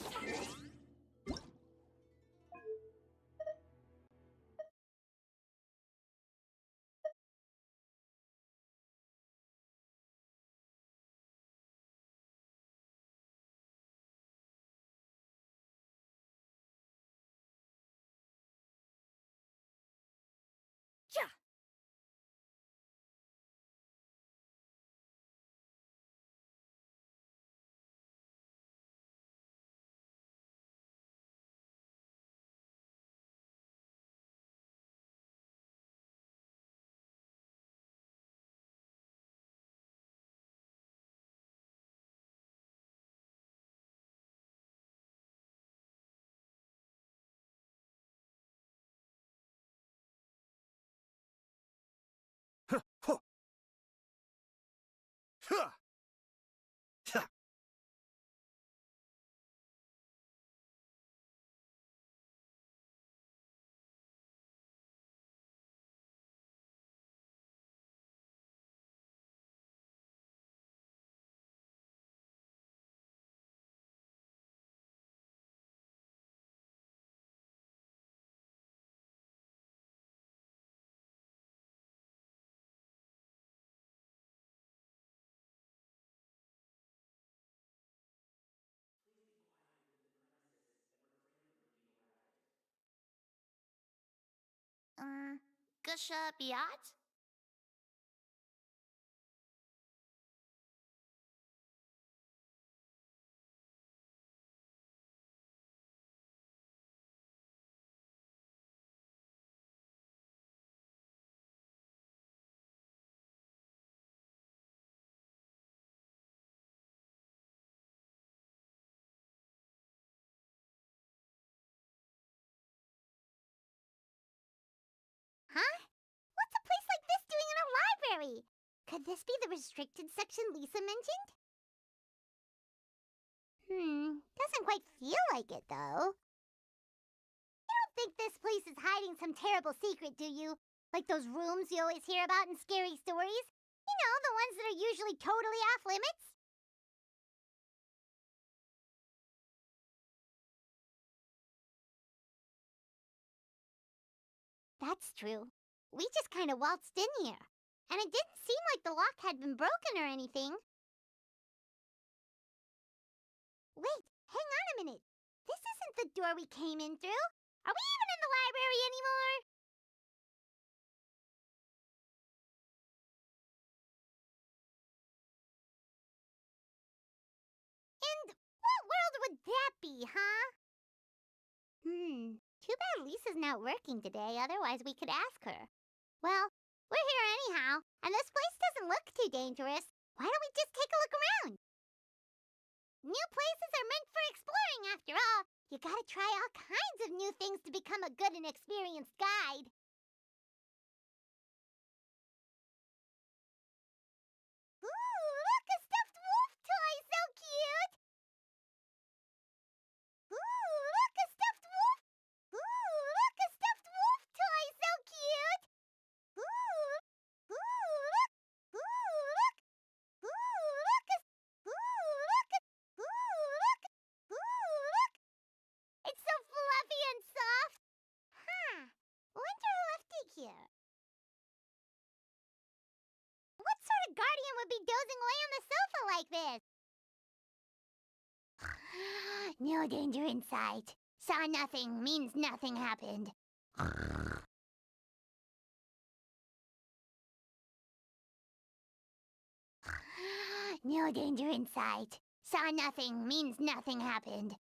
Yeah. Please be quiet with the premises and refrain from being erratic. Gusha Biat? Huh? What's a place like this doing in a library? Could this be the restricted section Lisa mentioned? Doesn't quite feel like it, though. You don't think this place is hiding some terrible secret, do you? Like those rooms you always hear about in scary stories? You know, the ones that are usually totally off limits? That's true. We just kind of waltzed in here. And it didn't seem like the lock had been broken or anything. Wait, hang on a minute. This isn't the door we came in through. Are we even in the library anymore? And what world would that be, huh? Too bad Lisa's not working today, otherwise we could ask her. Well, we're here anyhow, and this place doesn't look too dangerous. Why don't we just take a look around? New places are meant for exploring, after all. You gotta try all kinds of new things to become a good and experienced guide. Ooh, look, a stuffed wolf toy, so cute! Ooh, look, a stuffed wolf! Ooh, look, a stuffed wolf toy, so cute! Ooh, look! Ooh, look! Ooh, look! Ooh, look! Ooh, look! Ooh, look! It's so fluffy and soft. Huh? Wonder who left it here. What sort of guardian would be dozing away on the sofa like this? No danger in sight. Saw nothing means nothing happened. No danger in sight. Saw nothing means nothing happened.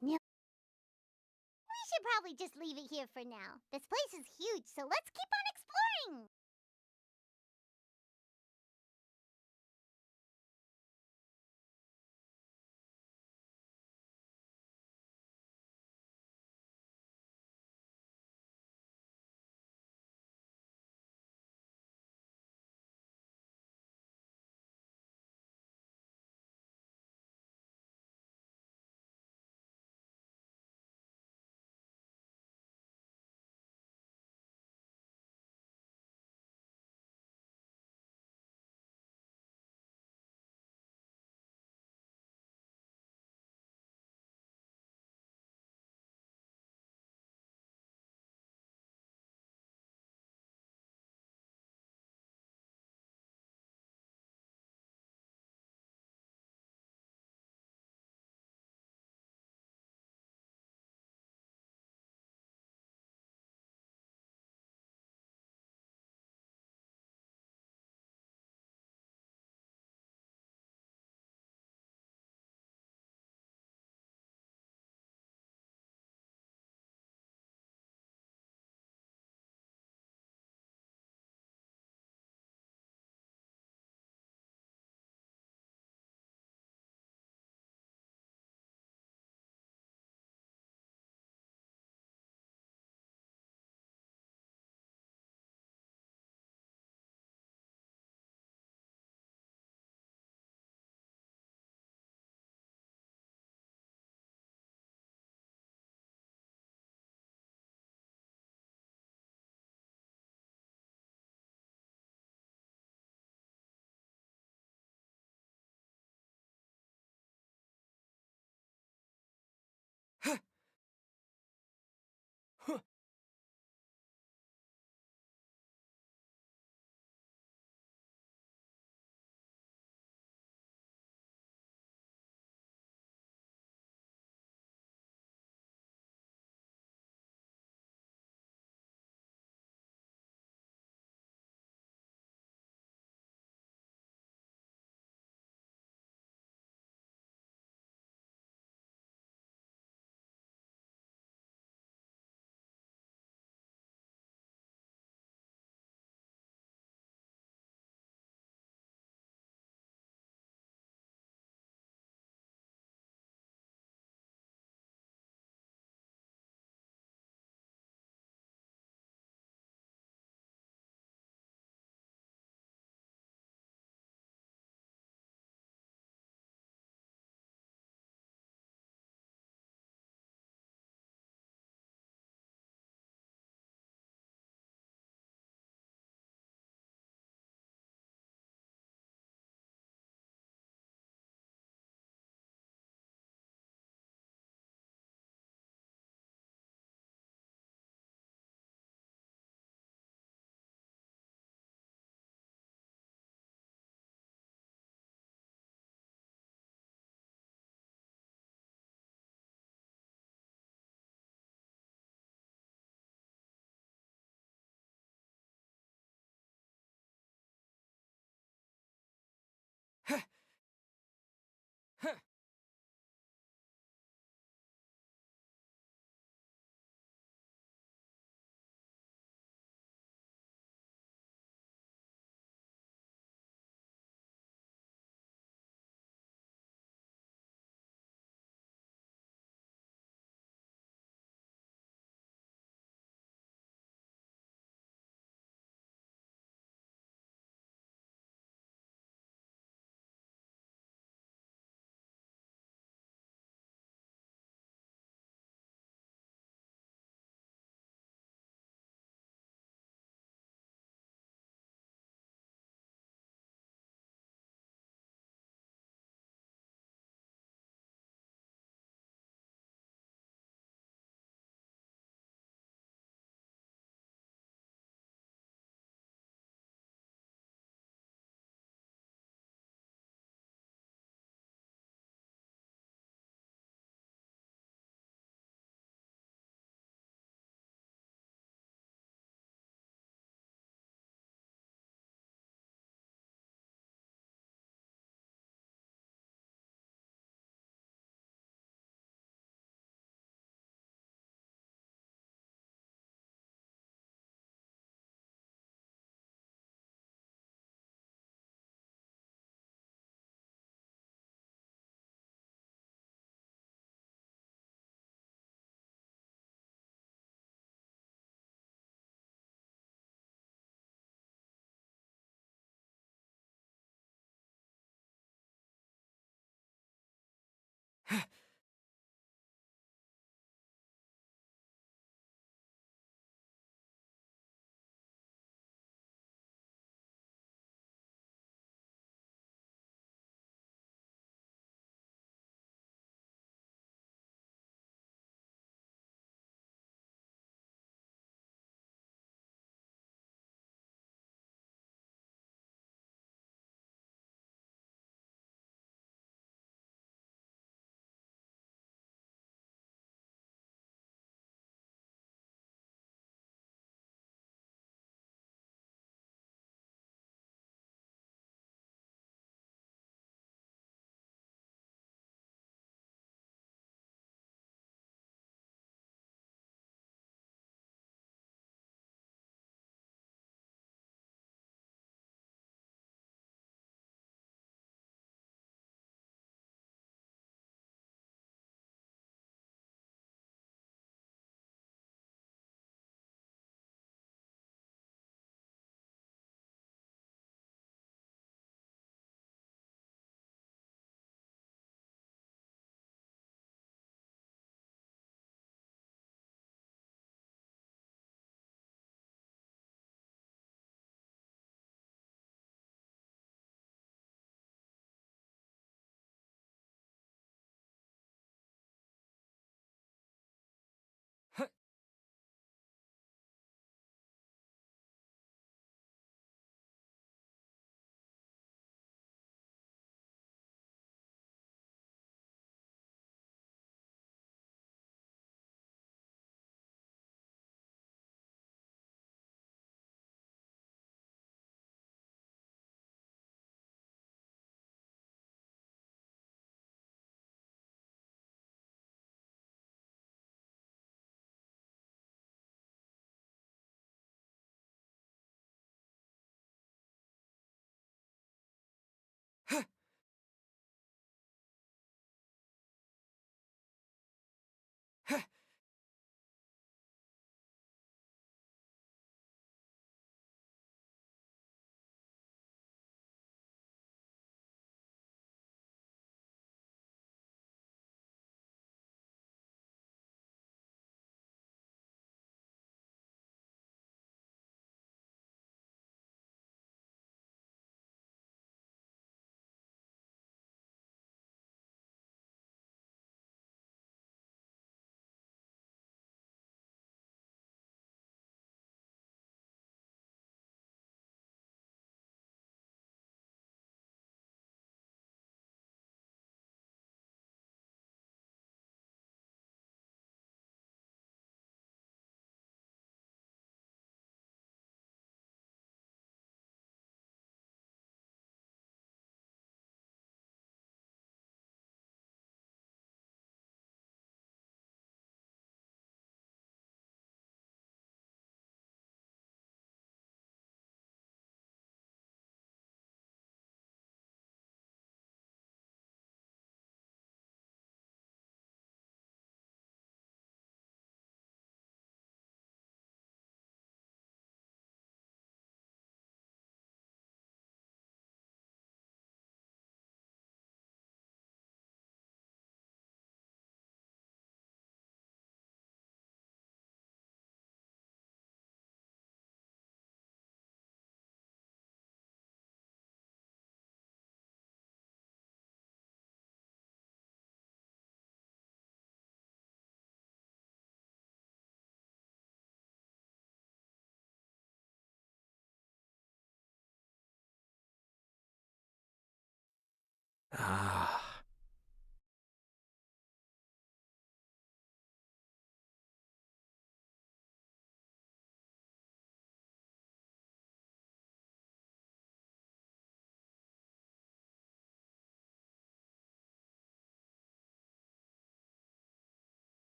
We should probably just leave it here for now. This place is huge, so let's keep on exploring!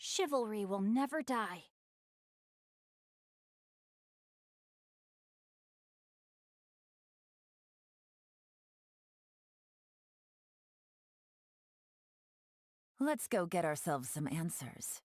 Chivalry will never die. Let's go get ourselves some answers.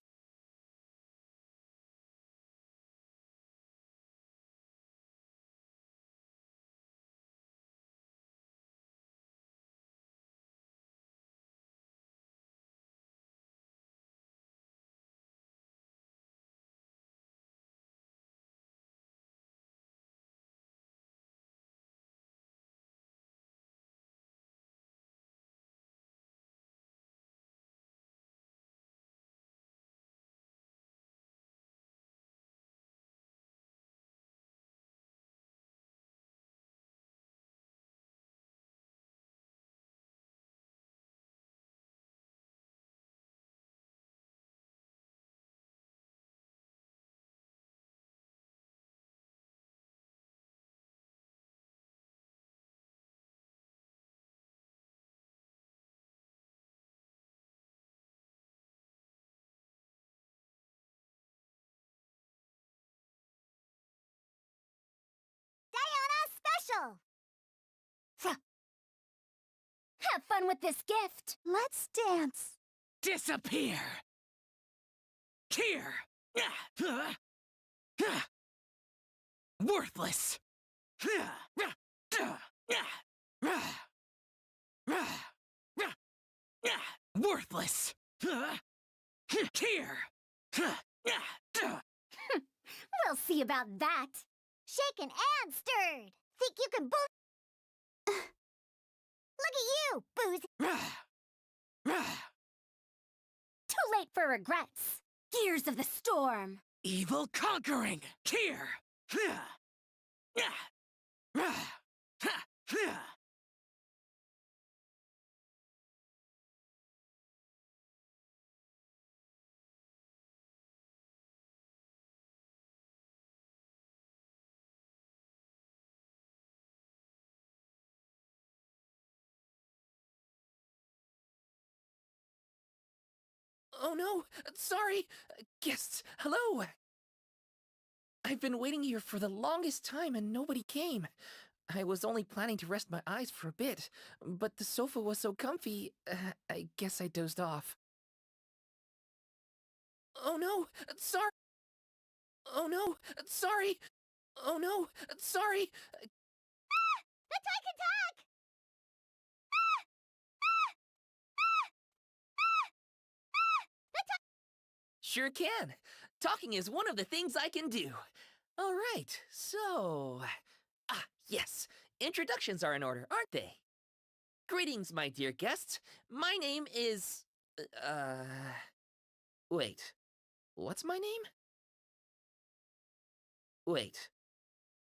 Special! Have fun with this gift! Let's dance! Disappear! Here! Worthless! Worthless! Here! We'll see about that! Shaken and stirred! Think you can Look at you, booze! Too late for regrets! Gears of the storm! Evil conquering! Here! Oh no! Sorry! Guests, hello! I've been waiting here for the longest time and nobody came. I was only planning to rest my eyes for a bit, but the sofa was so comfy, I guess I dozed off. Oh no! Sorry! Oh no! Sorry! Oh no! Sorry! The Tyke attack! Sure can. Talking is one of the things I can do. All right, so... yes. Introductions are in order, aren't they? Greetings, my dear guests. My name is... Wait. What's my name? Wait.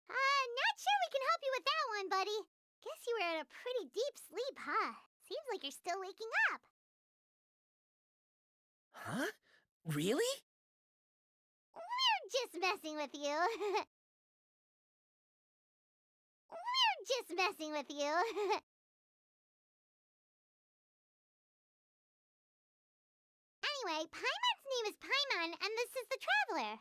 Not sure we can help you with that one, buddy. Guess you were in a pretty deep sleep, huh? Seems like you're still waking up. Huh? Really? We're just messing with you. We're just messing with you. Anyway, Paimon's name is Paimon, and this is the Traveler.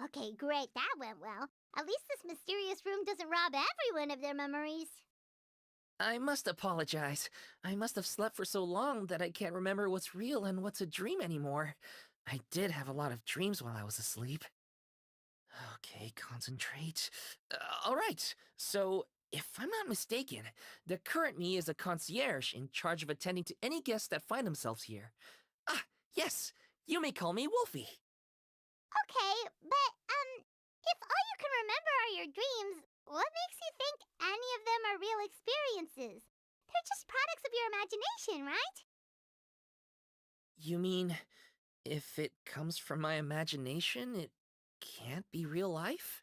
Okay, great, that went well. At least this mysterious room doesn't rob everyone of their memories. I must apologize. I must have slept for so long that I can't remember what's real and what's a dream anymore. I did have a lot of dreams while I was asleep. Okay, concentrate. All right, so if I'm not mistaken, the current me is a concierge in charge of attending to any guests that find themselves here. Yes, you may call me Wolfie. Okay, but, if all you can remember are your dreams, what makes you think any of them are real experiences? They're just products of your imagination, right? You mean, if it comes from my imagination, it can't be real life?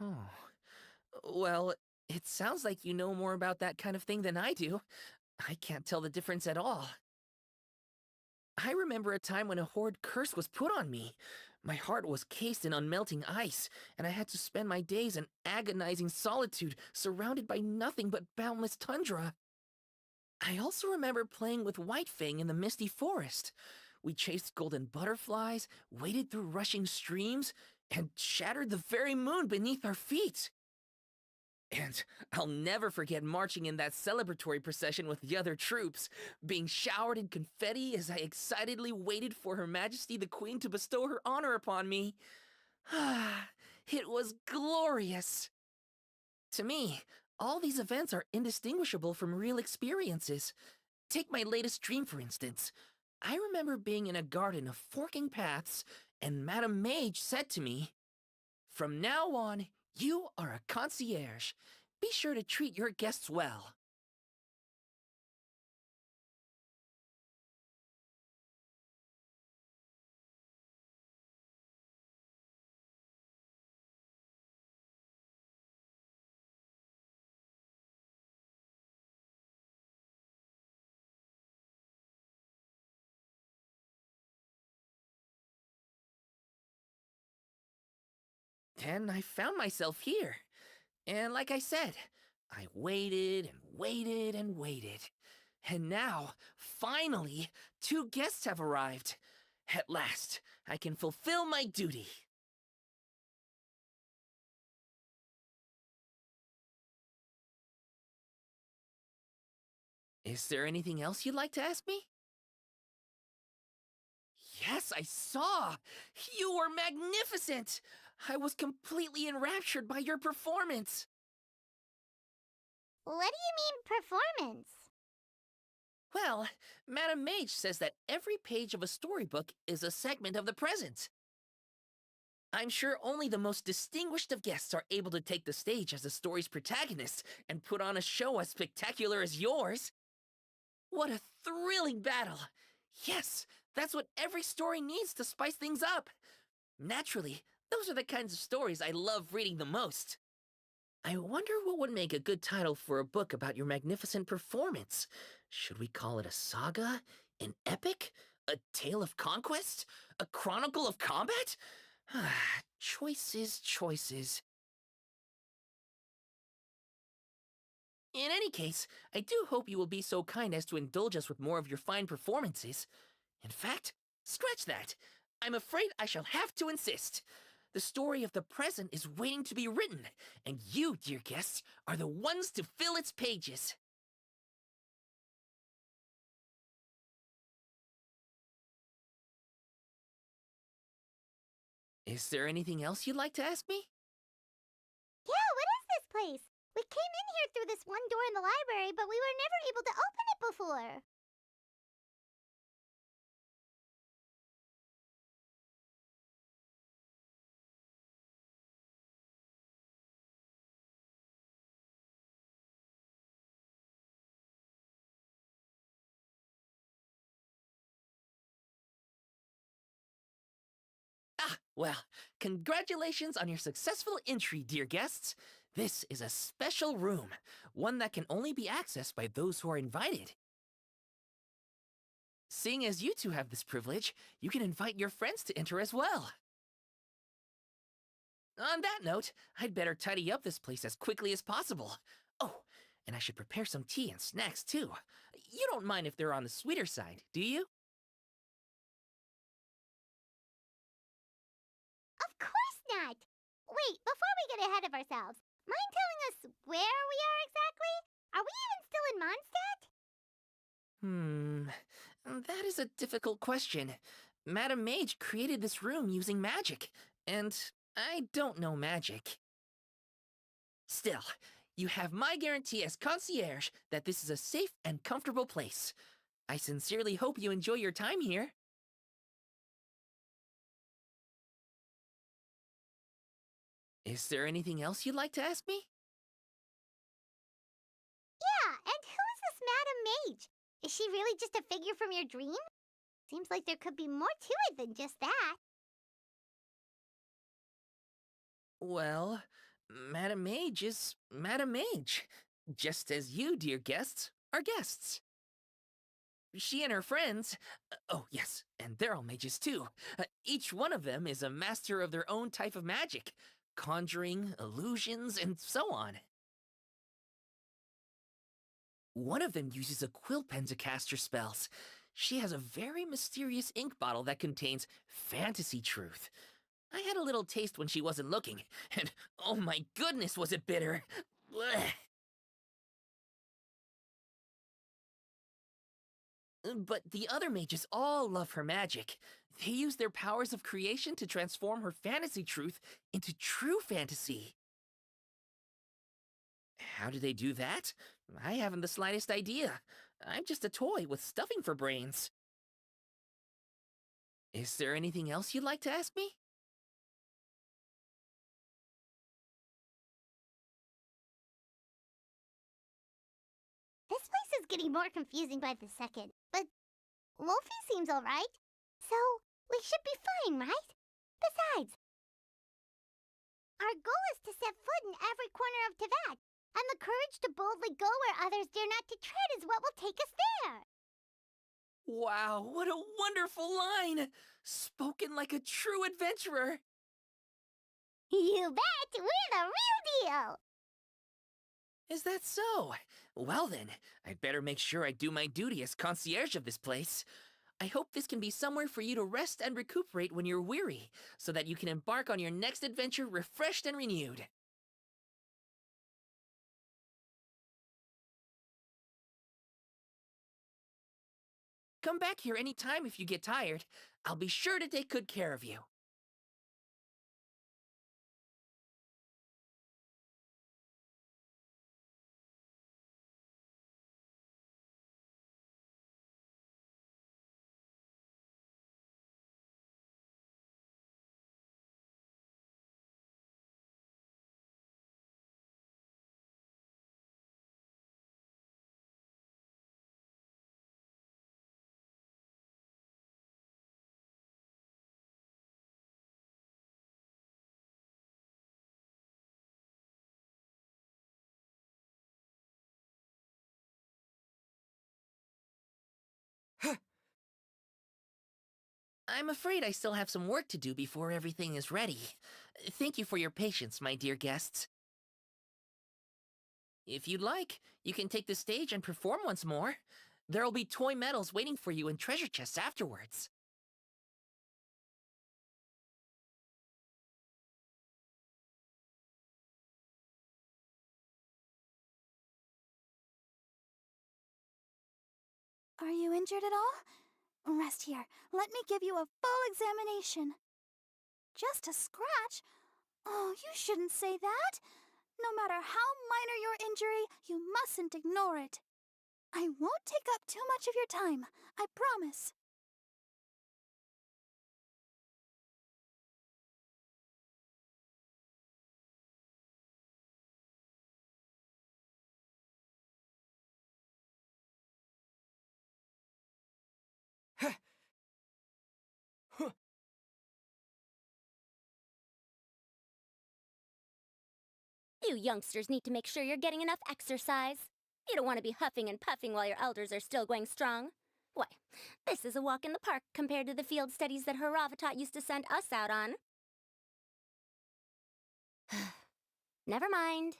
Oh. Well, it sounds like you know more about that kind of thing than I do. I can't tell the difference at all. I remember a time when a horde curse was put on me. My heart was cased in unmelting ice, and I had to spend my days in agonizing solitude, surrounded by nothing but boundless tundra. I also remember playing with Whitefang in the misty forest. We chased golden butterflies, waded through rushing streams, and shattered the very moon beneath our feet. And I'll never forget marching in that celebratory procession with the other troops, being showered in confetti as I excitedly waited for Her Majesty the Queen to bestow her honor upon me. It was glorious. To me, all these events are indistinguishable from real experiences. Take my latest dream, for instance. I remember being in a garden of forking paths, and Madame Mage said to me, "From now on, you are a concierge. Be sure to treat your guests well." And I found myself here. And like I said, I waited and waited and waited. And now, finally, 2 guests have arrived. At last, I can fulfill my duty. Is there anything else you'd like to ask me? Yes, I saw! You were magnificent! I was completely enraptured by your performance. What do you mean, performance? Well, Madame Mage says that every page of a storybook is a segment of the present. I'm sure only the most distinguished of guests are able to take the stage as the story's protagonists and put on a show as spectacular as yours. What a thrilling battle! Yes, that's what every story needs to spice things up. Naturally, those are the kinds of stories I love reading the most. I wonder what would make a good title for a book about your magnificent performance. Should we call it a saga? An epic? A tale of conquest? A chronicle of combat? Choices, choices. In any case, I do hope you will be so kind as to indulge us with more of your fine performances. In fact, scratch that. I'm afraid I shall have to insist. The story of the present is waiting to be written, and you, dear guests, are the ones to fill its pages. Is there anything else you'd like to ask me? Yeah, what is this place? We came in here through this one door in the library, but we were never able to open it before. Well, congratulations on your successful entry, dear guests. This is a special room, one that can only be accessed by those who are invited. Seeing as you two have this privilege, you can invite your friends to enter as well. On that note, I'd better tidy up this place as quickly as possible. Oh, and I should prepare some tea and snacks too. You don't mind if they're on the sweeter side, do you? Of course not! Wait, before we get ahead of ourselves, mind telling us where we are exactly? Are we even still in Mondstadt? That is a difficult question. Madame Mage created this room using magic, and I don't know magic. Still, you have my guarantee as concierge that this is a safe and comfortable place. I sincerely hope you enjoy your time here. Is there anything else you'd like to ask me? Yeah, and who is this Madame Mage? Is she really just a figure from your dream? Seems like there could be more to it than just that. Well, Madame Mage is Madame Mage, just as you, dear guests, are guests. She and her friends, oh yes, and they're all mages too. Each one of them is a master of their own type of magic, conjuring, illusions, and so on. One of them uses a quill pen to cast her spells. she has a very mysterious ink bottle that contains fantasy truth. I had a little taste when she wasn't looking, and oh my goodness, was it bitter! Blech. But the other mages all love her magic. They use their powers of creation to transform her fantasy truth into true fantasy. How do they do that? I haven't the slightest idea. I'm just a toy with stuffing for brains. Is there anything else you'd like to ask me? This place is getting more confusing by the second, but Wolfie seems alright. So, we should be fine, right? Besides, our goal is to set foot in every corner of Teyvat, and the courage to boldly go where others dare not to tread is what will take us there. Wow, what a wonderful line! Spoken like a true adventurer! You bet! We're the real deal! Is that so? Well then, I'd better make sure I do my duty as concierge of this place. I hope this can be somewhere for you to rest and recuperate when you're weary, so that you can embark on your next adventure refreshed and renewed. Come back here any time if you get tired. I'll be sure to take good care of you. I'm afraid I still have some work to do before everything is ready. Thank you for your patience, my dear guests. If you'd like, you can take the stage and perform once more. There'll be toy medals waiting for you in treasure chests afterwards. Are you injured at all? Rest here. Let me give you a full examination. Just a scratch? Oh, you shouldn't say that. No matter how minor your injury, you mustn't ignore it. I won't take up too much of your time, I promise. You youngsters need to make sure you're getting enough exercise. You don't want to be huffing and puffing while your elders are still going strong. Why, this is a walk in the park compared to the field studies that Haravatat used to send us out on. Never mind.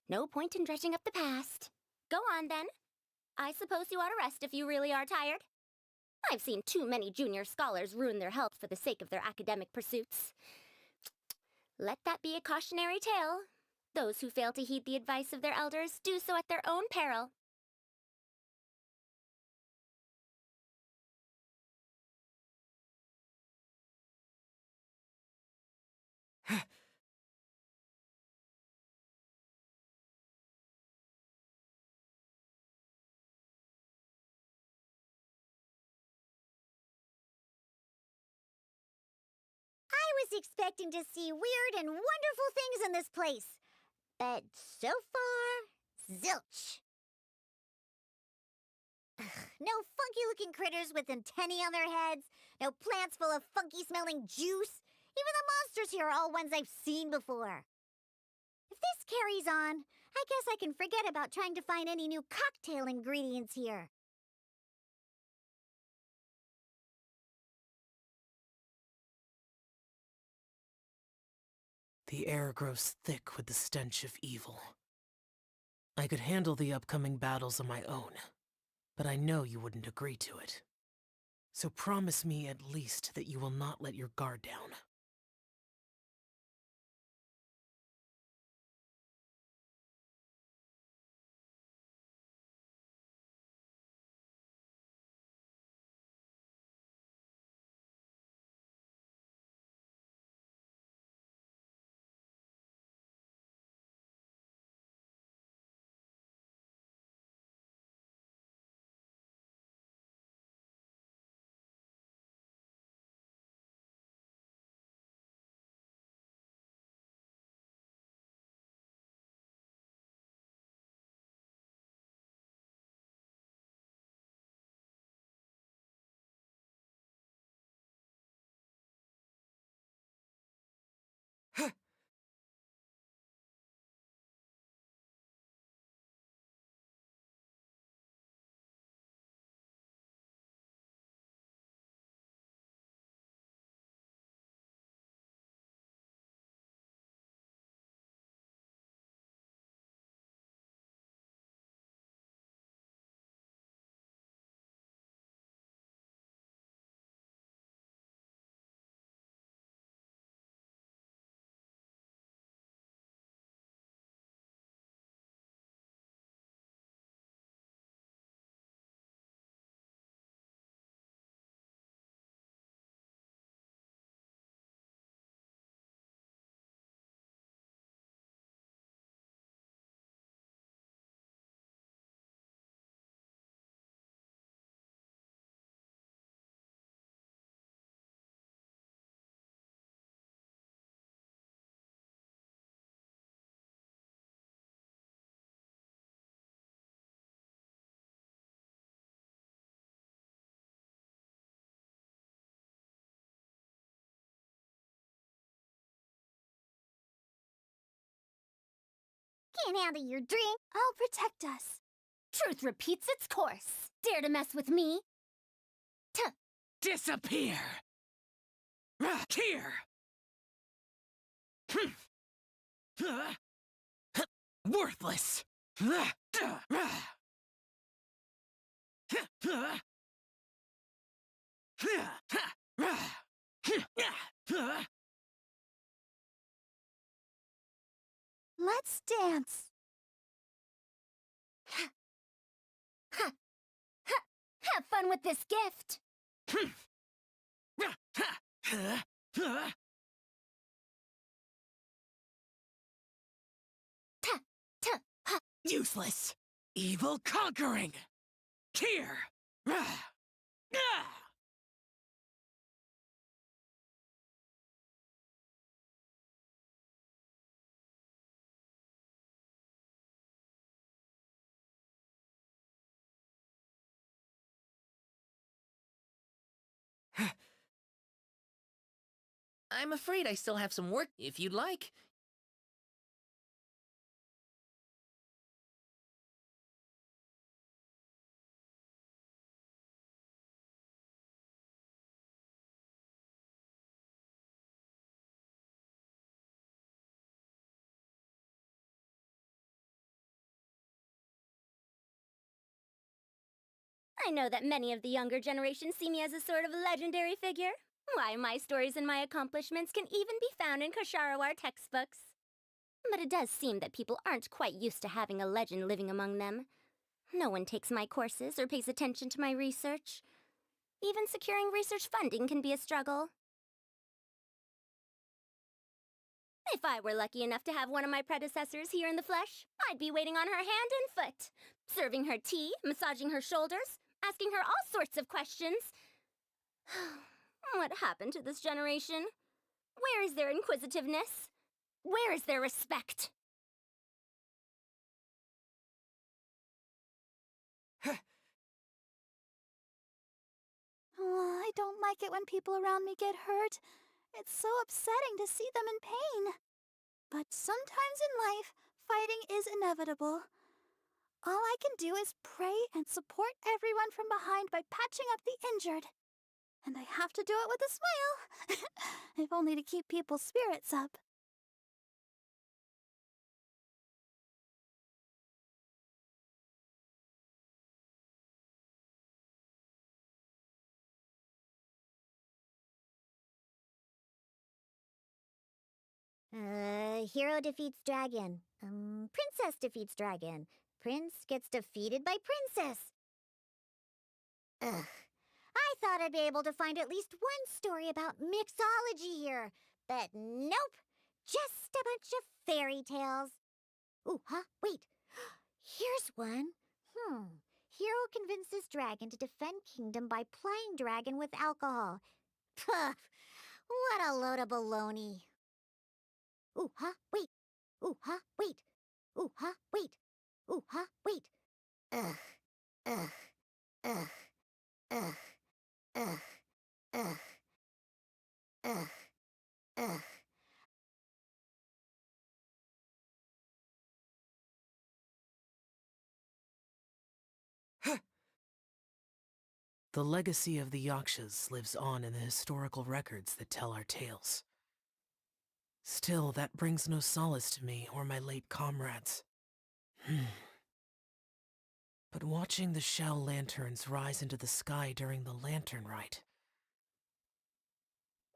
No point in dredging up the past. Go on, then. I suppose you ought to rest if you really are tired. I've seen too many junior scholars ruin their health for the sake of their academic pursuits. Let that be a cautionary tale. Those who fail to heed the advice of their elders do so at their own peril. I was expecting to see weird and wonderful things in this place. But so far, zilch. No funky-looking critters with antennae on their heads, no plants full of funky-smelling juice. Even the monsters here are all ones I've seen before. If this carries on, I guess I can forget about trying to find any new cocktail ingredients here. The air grows thick with the stench of evil. I could handle the upcoming battles on my own, but I know you wouldn't agree to it. So promise me at least that you will not let your guard down. Can't handle your drink. I'll protect us. Truth repeats its course. Dare to mess with me? Disappear! Here! Worthless! Let's dance. Have fun with this gift. Useless! Evil conquering! Here! I'm afraid I still have some work if you'd like. I know that many of the younger generation see me as a sort of legendary figure. Why, my stories and my accomplishments can even be found in Kosharawar textbooks. But it does seem that people aren't quite used to having a legend living among them. No one takes my courses or pays attention to my research. Even securing research funding can be a struggle. If I were lucky enough to have one of my predecessors here in the flesh, I'd be waiting on her hand and foot, serving her tea, massaging her shoulders, asking her all sorts of questions. What happened to this generation? Where is their inquisitiveness? Where is their respect? Oh, I don't like it when people around me get hurt. It's so upsetting to see them in pain. But sometimes in life, fighting is inevitable. All I can do is pray and support everyone from behind by patching up the injured. And I have to do it with a smile, if only to keep people's spirits up. Hero defeats dragon. Princess defeats dragon. Prince gets defeated by princess. Ugh. I thought I'd be able to find at least one story about mixology here, but nope. Just a bunch of fairy tales. Ooh, huh? Wait. Here's one. Hero convinces dragon to defend kingdom by plying dragon with alcohol. Puh. What a load of baloney. Ooh, huh? Wait. Ooh, huh? Wait. Ooh, huh? Wait. Ooh, huh? Wait. Ugh. Ugh. Ugh. Ugh. Ugh. Ugh. Ugh. Ugh. The legacy of the Yakshas lives on in the historical records that tell our tales. Still, that brings no solace to me or my late comrades. But watching the shell lanterns rise into the sky during the lantern rite,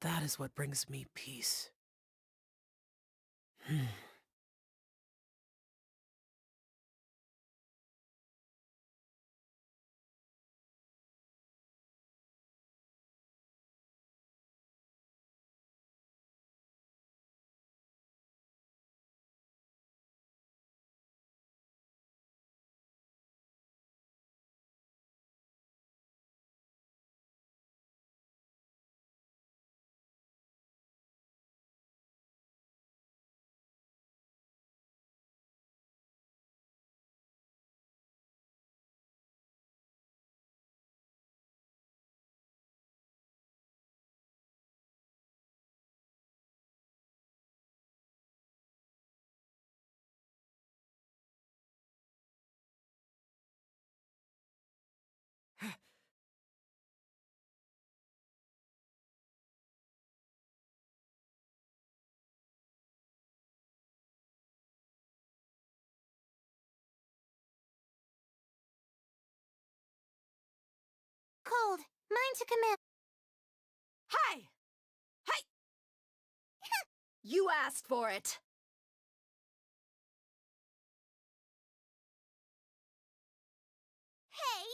that is what brings me peace. Cold. Mine to command. Hi! Hi! You asked for it. Hey,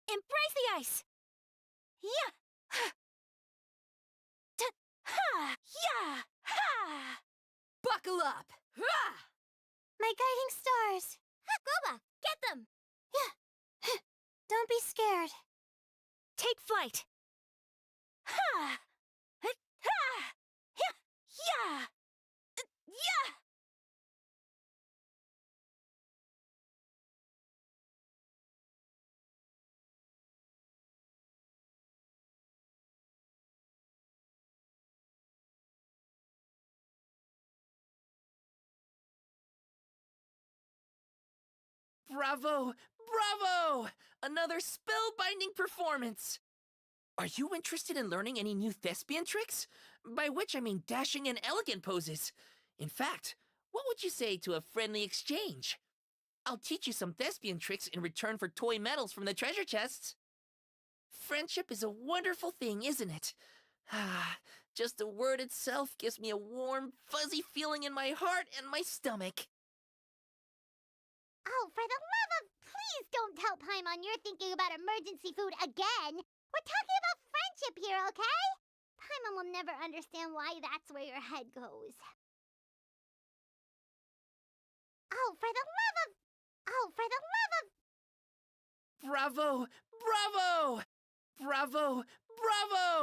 Embrace the ice! Yeah! Yeah! Ha! Buckle up! Ha! my guiding stars. Goba, get them. Yeah. Don't be scared. Take flight! Ha! Ha! Yeah! Yeah! Yeah! Bravo! Bravo! Another spellbinding performance! Are you interested in learning any new thespian tricks? By which I mean dashing and elegant poses. In fact, what would you say to a friendly exchange? I'll teach you some thespian tricks in return for toy medals from the treasure chests. Friendship is a wonderful thing, isn't it? Ah, just the word itself gives me a warm, fuzzy feeling in my heart and my stomach. Oh, for the love of... Please don't tell Paimon you're thinking about emergency food again. We're talking about friendship here, okay? Paimon will never understand why that's where your head goes. Oh, for the love of... Oh, for the love of... Bravo! Bravo! Bravo! Bravo!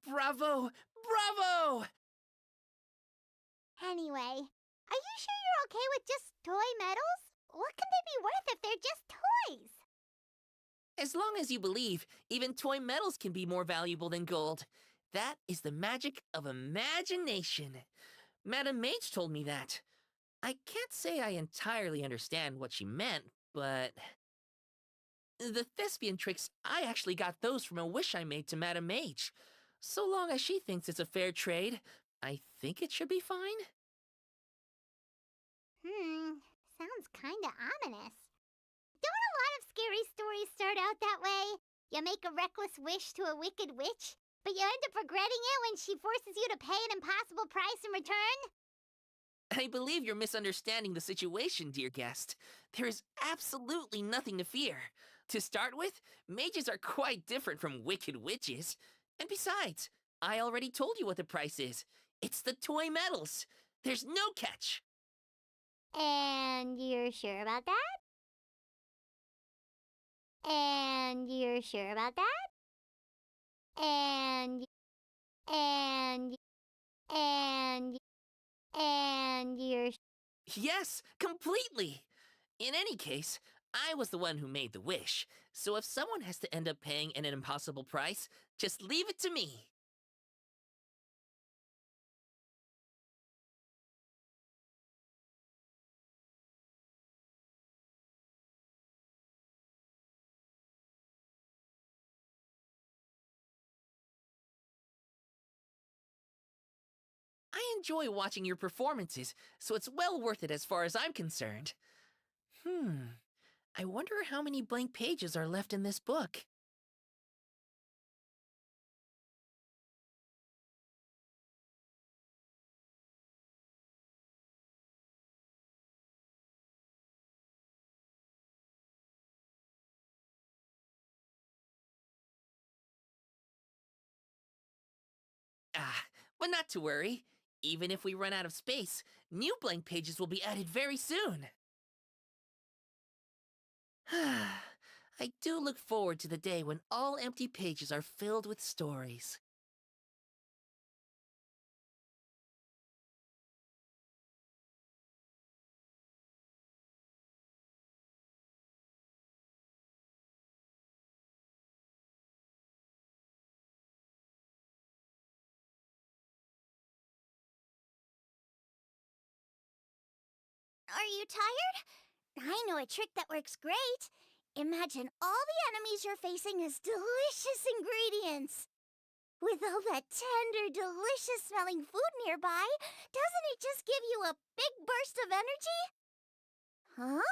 Bravo! Bravo! Anyway, are you sure you're okay with just toy medals? What can they be worth if they're just toys? As long as you believe, even toy medals can be more valuable than gold. That is the magic of imagination. Madame Mage told me that. I can't say I entirely understand what she meant, but... The thespian tricks, I actually got those from a wish I made to Madame Mage. So long as she thinks it's a fair trade, I think it should be fine. Sounds kinda ominous. Don't a lot of scary stories start out that way? You make a reckless wish to a wicked witch, but you end up regretting it when she forces you to pay an impossible price in return? I believe you're misunderstanding the situation, dear guest. There is absolutely nothing to fear. To start with, mages are quite different from wicked witches. And besides, I already told you what the price is. It's the toy medals. There's no catch. And you're sure about that? And you're sure about that? And and and you're Yes, completely. In any case, I was the one who made the wish. So if someone has to end up paying an impossible price, just leave it to me. I enjoy watching your performances, so it's well worth it as far as I'm concerned. I wonder how many blank pages are left in this book. Ah, but not to worry. Even if we run out of space, new blank pages will be added very soon. I do look forward to the day when all empty pages are filled with stories. Are you tired? I know a trick that works great. Imagine all the enemies you're facing as delicious ingredients. With all that tender, delicious smelling food nearby, doesn't it just give you a big burst of energy? Huh?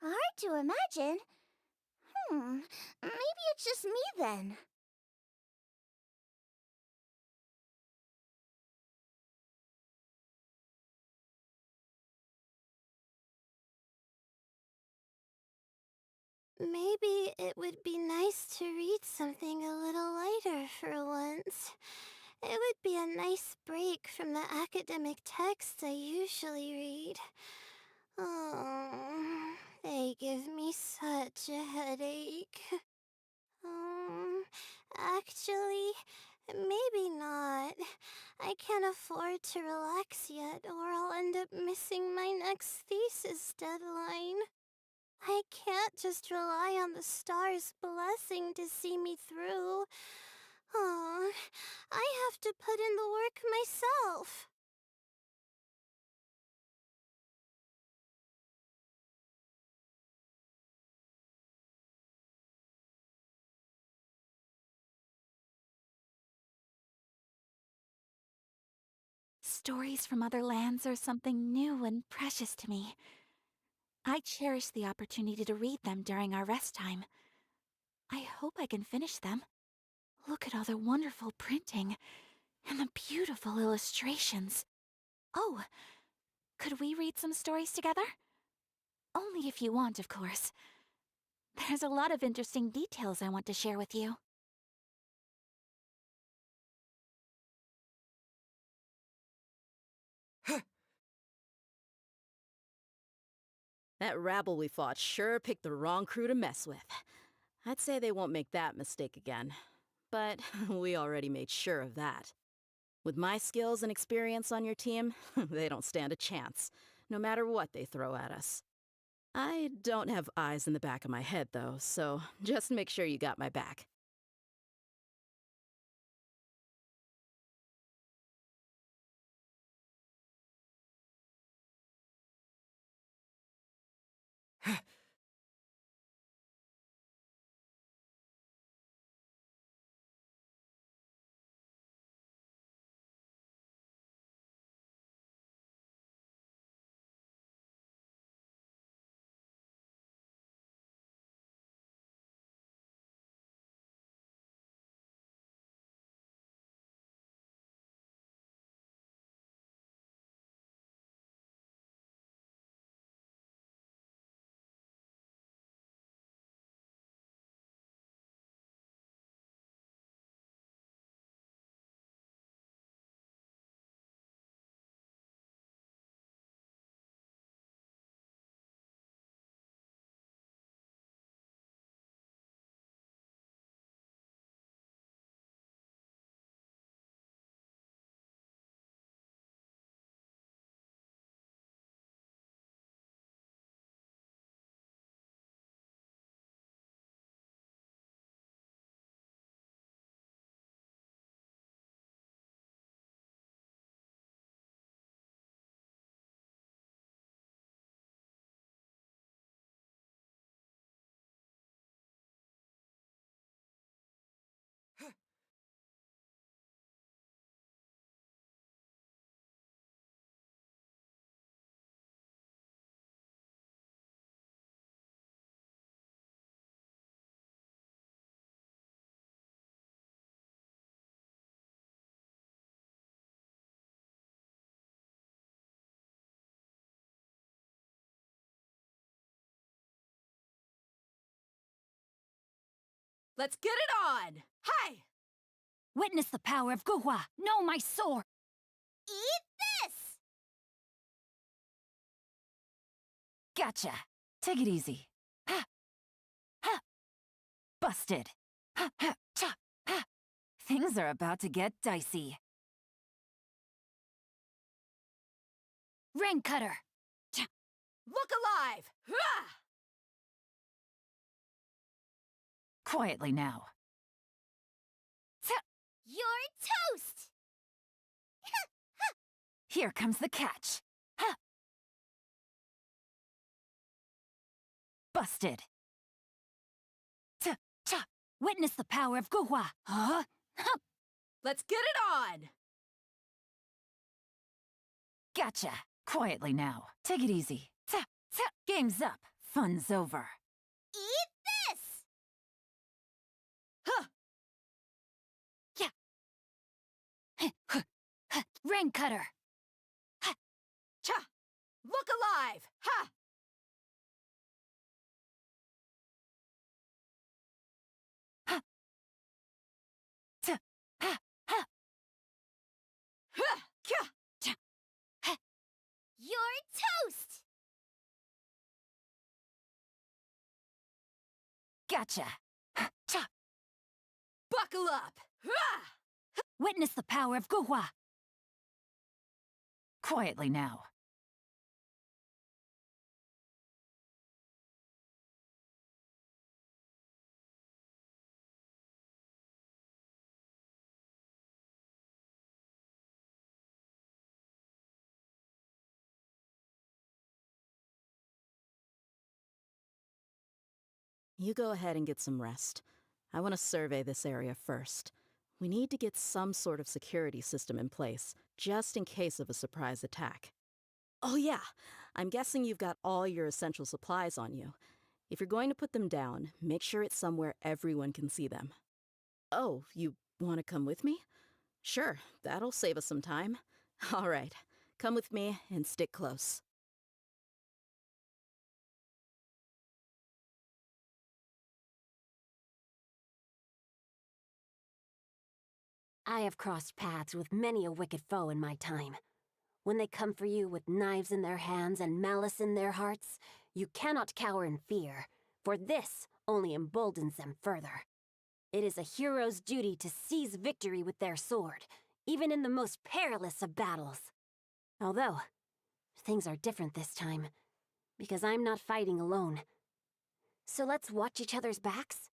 Hard to imagine. Maybe it's just me then. Maybe it would be nice to read something a little lighter for once. It would be a nice break from the academic texts I usually read. Oh, they give me such a headache. Actually, maybe not. I can't afford to relax yet, or I'll end up missing my next thesis deadline. I can't just rely on the stars' blessing to see me through. Oh, I have to put in the work myself. Stories from other lands are something new and precious to me. I cherish the opportunity to read them during our rest time. I hope I can finish them. Look at all the wonderful printing and the beautiful illustrations. Oh, could we read some stories together? Only if you want, of course. There's a lot of interesting details I want to share with you. That rabble we fought sure picked the wrong crew to mess with. I'd say they won't make that mistake again. But we already made sure of that. With my skills and experience on your team, they don't stand a chance, no matter what they throw at us. I don't have eyes in the back of my head, though, so just make sure you got my back. Let's get it on! Hi! Witness the power of Guhua! Know my sword! Eat this! Gotcha! Take it easy. Ha! Ha! Busted! Ha! Ha! Cha! Ha! Things are about to get dicey. Rain Cutter! Cha! Look alive! Ha! Quietly now. Ta! You're toast! Here comes the catch. Ha! Busted. Ta! Cha! Witness the power of Guhua! Huh? Ha! Let's get it on! Gotcha! Quietly now. Take it easy. Ta! Ta! Game's up. Fun's over. Eat this! Huh! Yeah! Huh, huh, huh. Rain Cutter! Cha! Look alive! Ha! Ha! Ta! Ha! Ha! Ha! Kya! Cha! You're toast! Gotcha! Ha! Cha! Buckle up! Ha! Witness the power of Guhua! Quietly now. You go ahead and get some rest. I want to survey this area first. We need to get some sort of security system in place, just in case of a surprise attack. Oh yeah, I'm guessing you've got all your essential supplies on you. If you're going to put them down, make sure it's somewhere everyone can see them. Oh, you want to come with me? Sure, that'll save us some time. All right, come with me and stick close. I have crossed paths with many a wicked foe in my time. When they come for you with knives in their hands and malice in their hearts, you cannot cower in fear, for this only emboldens them further. It is a hero's duty to seize victory with their sword, even in the most perilous of battles. Although, things are different this time, because I'm not fighting alone. So let's watch each other's backs.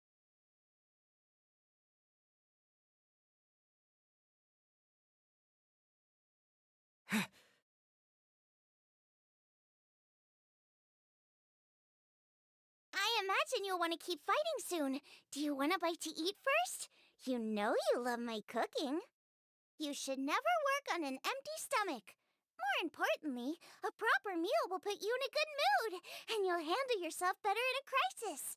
I imagine you'll want to keep fighting soon. Do you want a bite to eat first? You know you love my cooking. You should never work on an empty stomach. More importantly, a proper meal will put you in a good mood, and you'll handle yourself better in a crisis.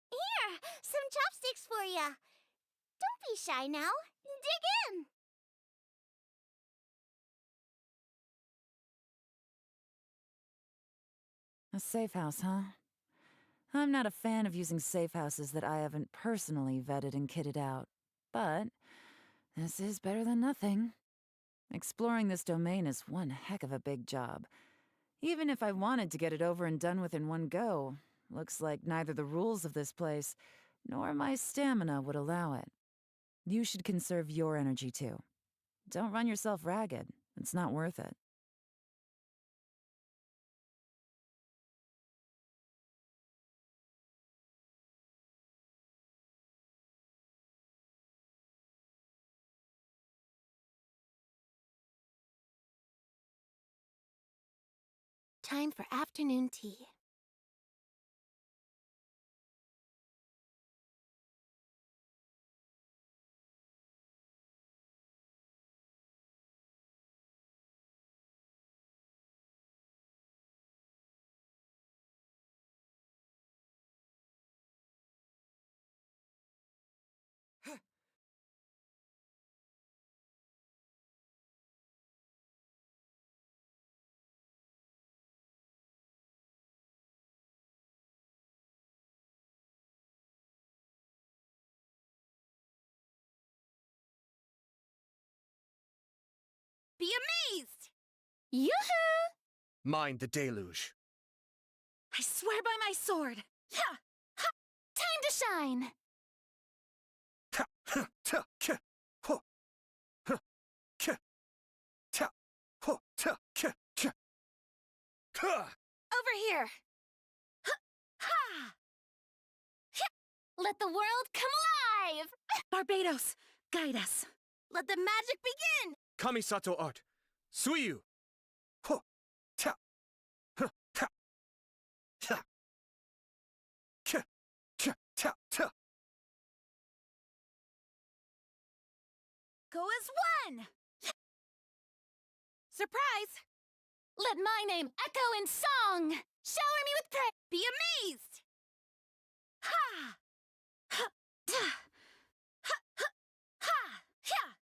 Here, some chopsticks for ya. Don't be shy now. Dig in. A safe house, huh? I'm not a fan of using safe houses that I haven't personally vetted and kitted out. But this is better than nothing. Exploring this domain is one heck of a big job. Even if I wanted to get it over and done with in one go, looks like neither the rules of this place nor my stamina would allow it. You should conserve your energy too. Don't run yourself ragged. It's not worth it. Time for afternoon tea. Be amazed! Yoo-hoo! Mind the deluge. I swear by my sword! Ha! Ha! Time to shine! Ha! Ha! Ta! Ka! Ho! Ha! Ka! Ta! Ho! Ta! Ka! Ka! Ka! Over here! Ha! Ha! Ha! Let the world come alive! Barbados, guide us. Let the magic begin! Kamisato art. Suiyu. Ho! Ta! Ha! Ta! Ta! Ka! Ka! Ta! Ta! Go as one! Surprise! Let my name echo in song! Shower me with praise! Be amazed! Ha! Ha! Ta! Ha! Ha! Ha! Ha!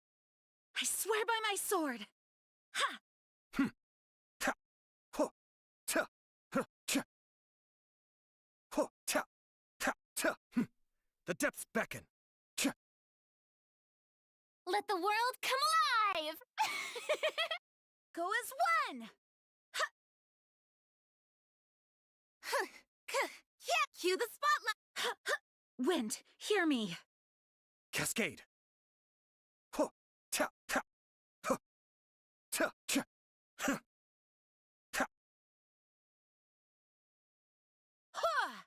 I swear by my sword! Ha! Ta! Ho! Ta! Ha! Ka! Ho! Ta! Ta! Ta! The depths beckon. Ka! Let the world come alive! Go as one! Ha! Huh. Yeah! Cue the spotlight! Ha! Ha! Wind, hear me! Cascade. Ho! Ta! Ta! Ho! Ta! Ka! Ha! Ta! Ha!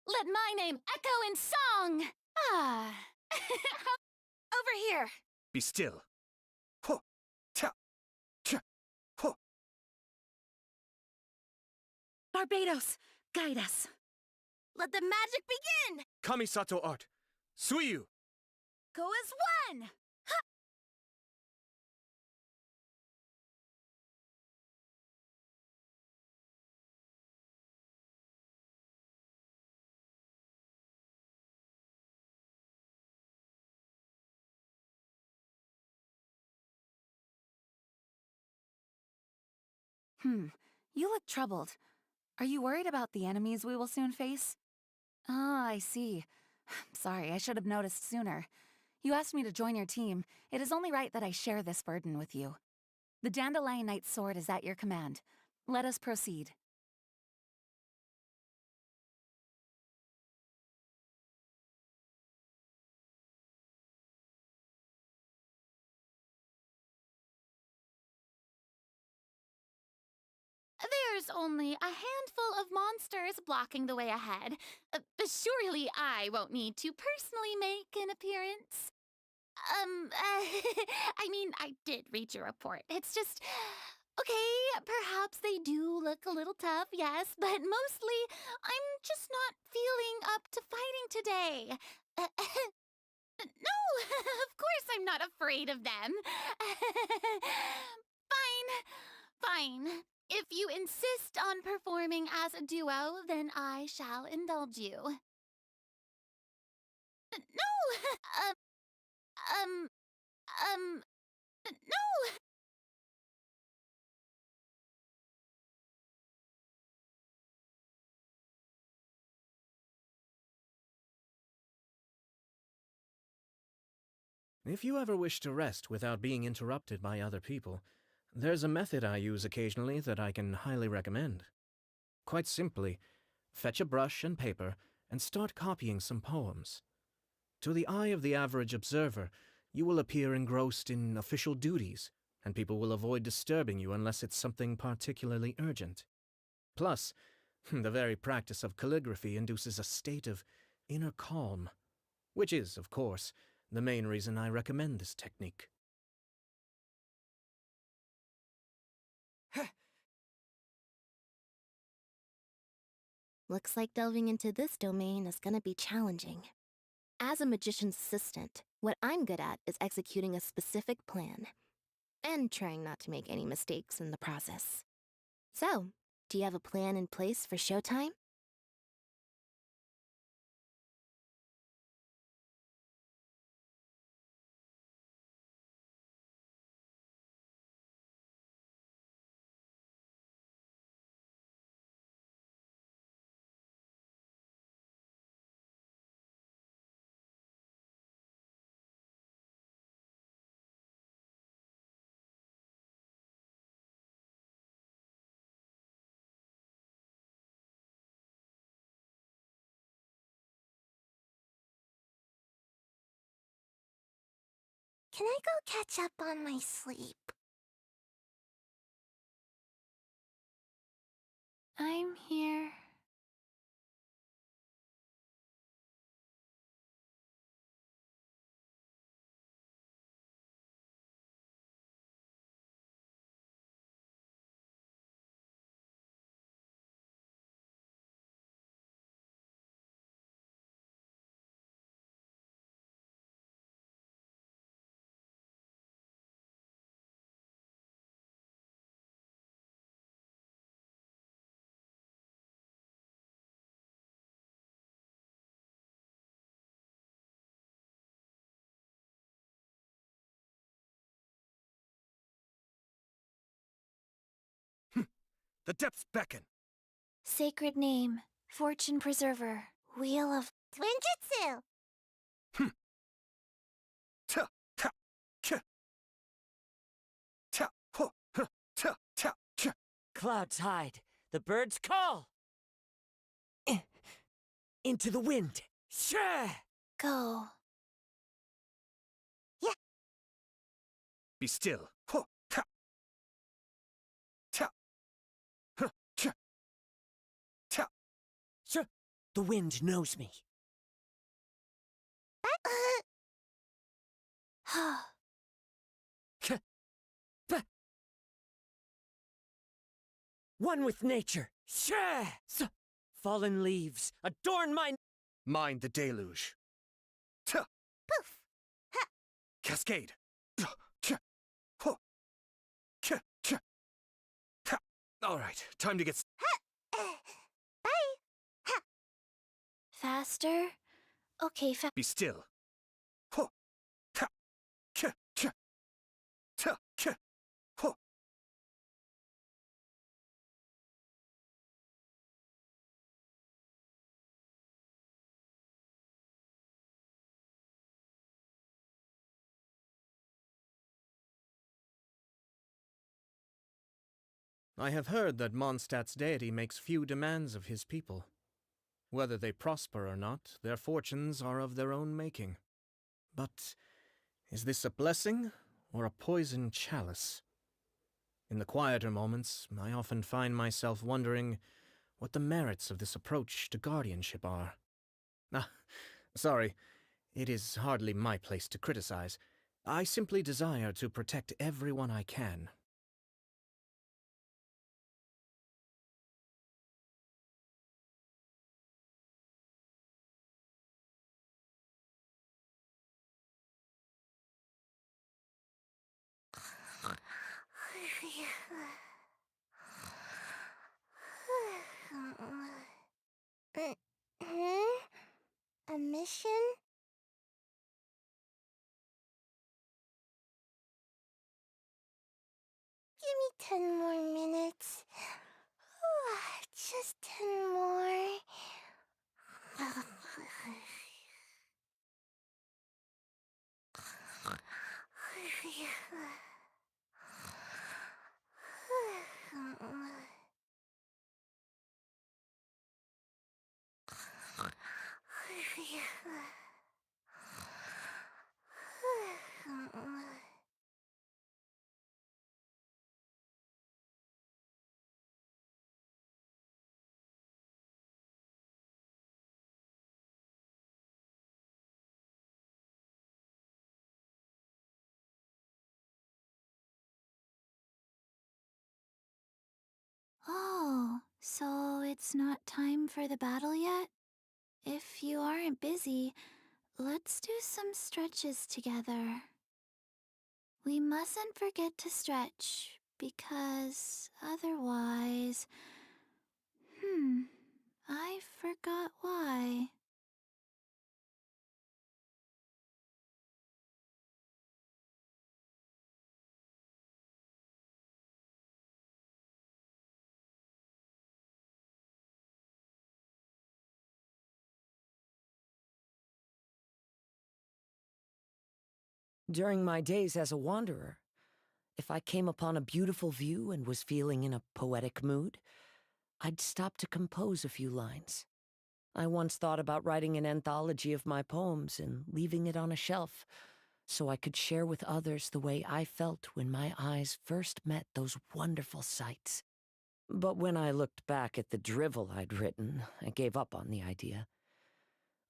Let my name echo in song! Ah! Over here! Be still. Ho! Ta! Ka! Ho! Barbados, guide us. Let the magic begin! Kamisato art. Suiyu. Go as one! Ha! You look troubled. Are you worried about the enemies we will soon face? Ah, I see. Sorry, I should have noticed sooner. You asked me to join your team. It is only right that I share this burden with you. The Dandelion Knight's sword is at your command. Let us proceed. There's only a handful of monsters blocking the way ahead. Surely I won't need to personally make an appearance. I mean, I did read your report. It's just... Okay, perhaps they do look a little tough, yes, but mostly I'm just not feeling up to fighting today. No, of course I'm not afraid of them. Fine. If you insist on performing as a duo, then I shall indulge you. No! No! If you ever wish to rest without being interrupted by other people, there's a method I use occasionally that I can highly recommend. Quite simply, fetch a brush and paper and start copying some poems. To the eye of the average observer, you will appear engrossed in official duties, and people will avoid disturbing you unless it's something particularly urgent. Plus, the very practice of calligraphy induces a state of inner calm, which is, of course, the main reason I recommend this technique. Looks like delving into this domain is gonna be challenging. As a magician's assistant, what I'm good at is executing a specific plan, and trying not to make any mistakes in the process. So, do you have a plan in place for showtime? Can I go catch up on my sleep? I'm here. The depths beckon. Sacred name, Fortune Preserver, Wheel of Twinjutsu! Ta, ta, ka. Ta, ho, huh, ta, ta, ka. Clouds hide. The birds call. Into the wind. Sure. Go. Be still. Ho, ta. Ta. Huh, cha. Ta. Sure. The wind knows me. One with nature. Sure. Fallen leaves adorn my... Mind the deluge. Ta. Poof! Ha! Cascade. Cha. Ho. Cha. Cha. Ha. All right, time to get... Bye! Ha! Faster? Okay, Be still. Ho. Ta. Ka. Cha. Ta. Ka. Ho. I have heard that Mondstadt's deity makes few demands of his people. Whether they prosper or not, their fortunes are of their own making. But is this a blessing or a poisoned chalice? In the quieter moments, I often find myself wondering what the merits of this approach to guardianship are. Sorry, it is hardly my place to criticize. I simply desire to protect everyone I can. A mission? Give me 10 more minutes. Just 10 more. Oh, so it's not time for the battle yet? If you aren't busy, let's do some stretches together. We mustn't forget to stretch, because otherwise... I forgot why. During my days as a wanderer, if I came upon a beautiful view and was feeling in a poetic mood, I'd stop to compose a few lines. I once thought about writing an anthology of my poems and leaving it on a shelf, so I could share with others the way I felt when my eyes first met those wonderful sights. But when I looked back at the drivel I'd written, I gave up on the idea.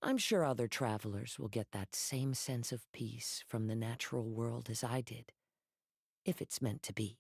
I'm sure other travelers will get that same sense of peace from the natural world as I did, if it's meant to be.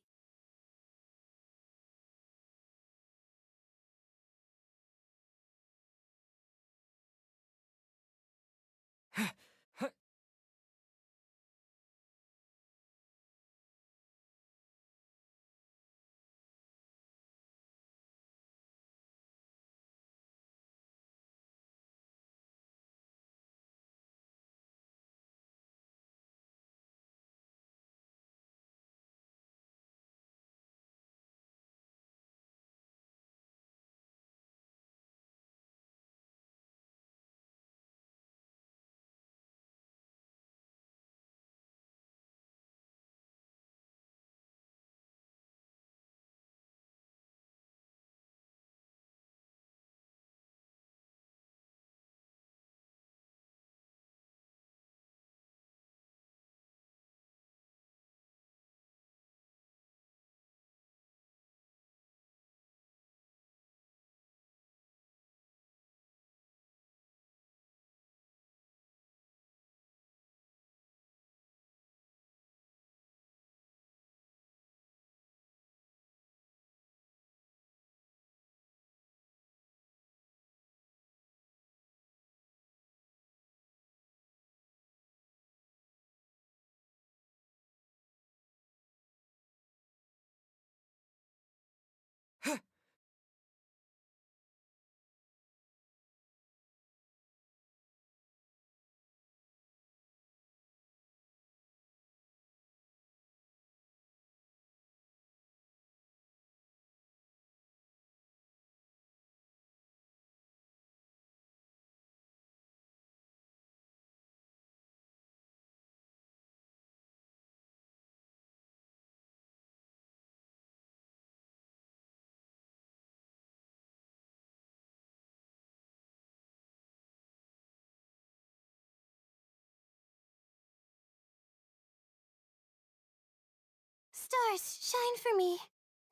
Stars, shine for me.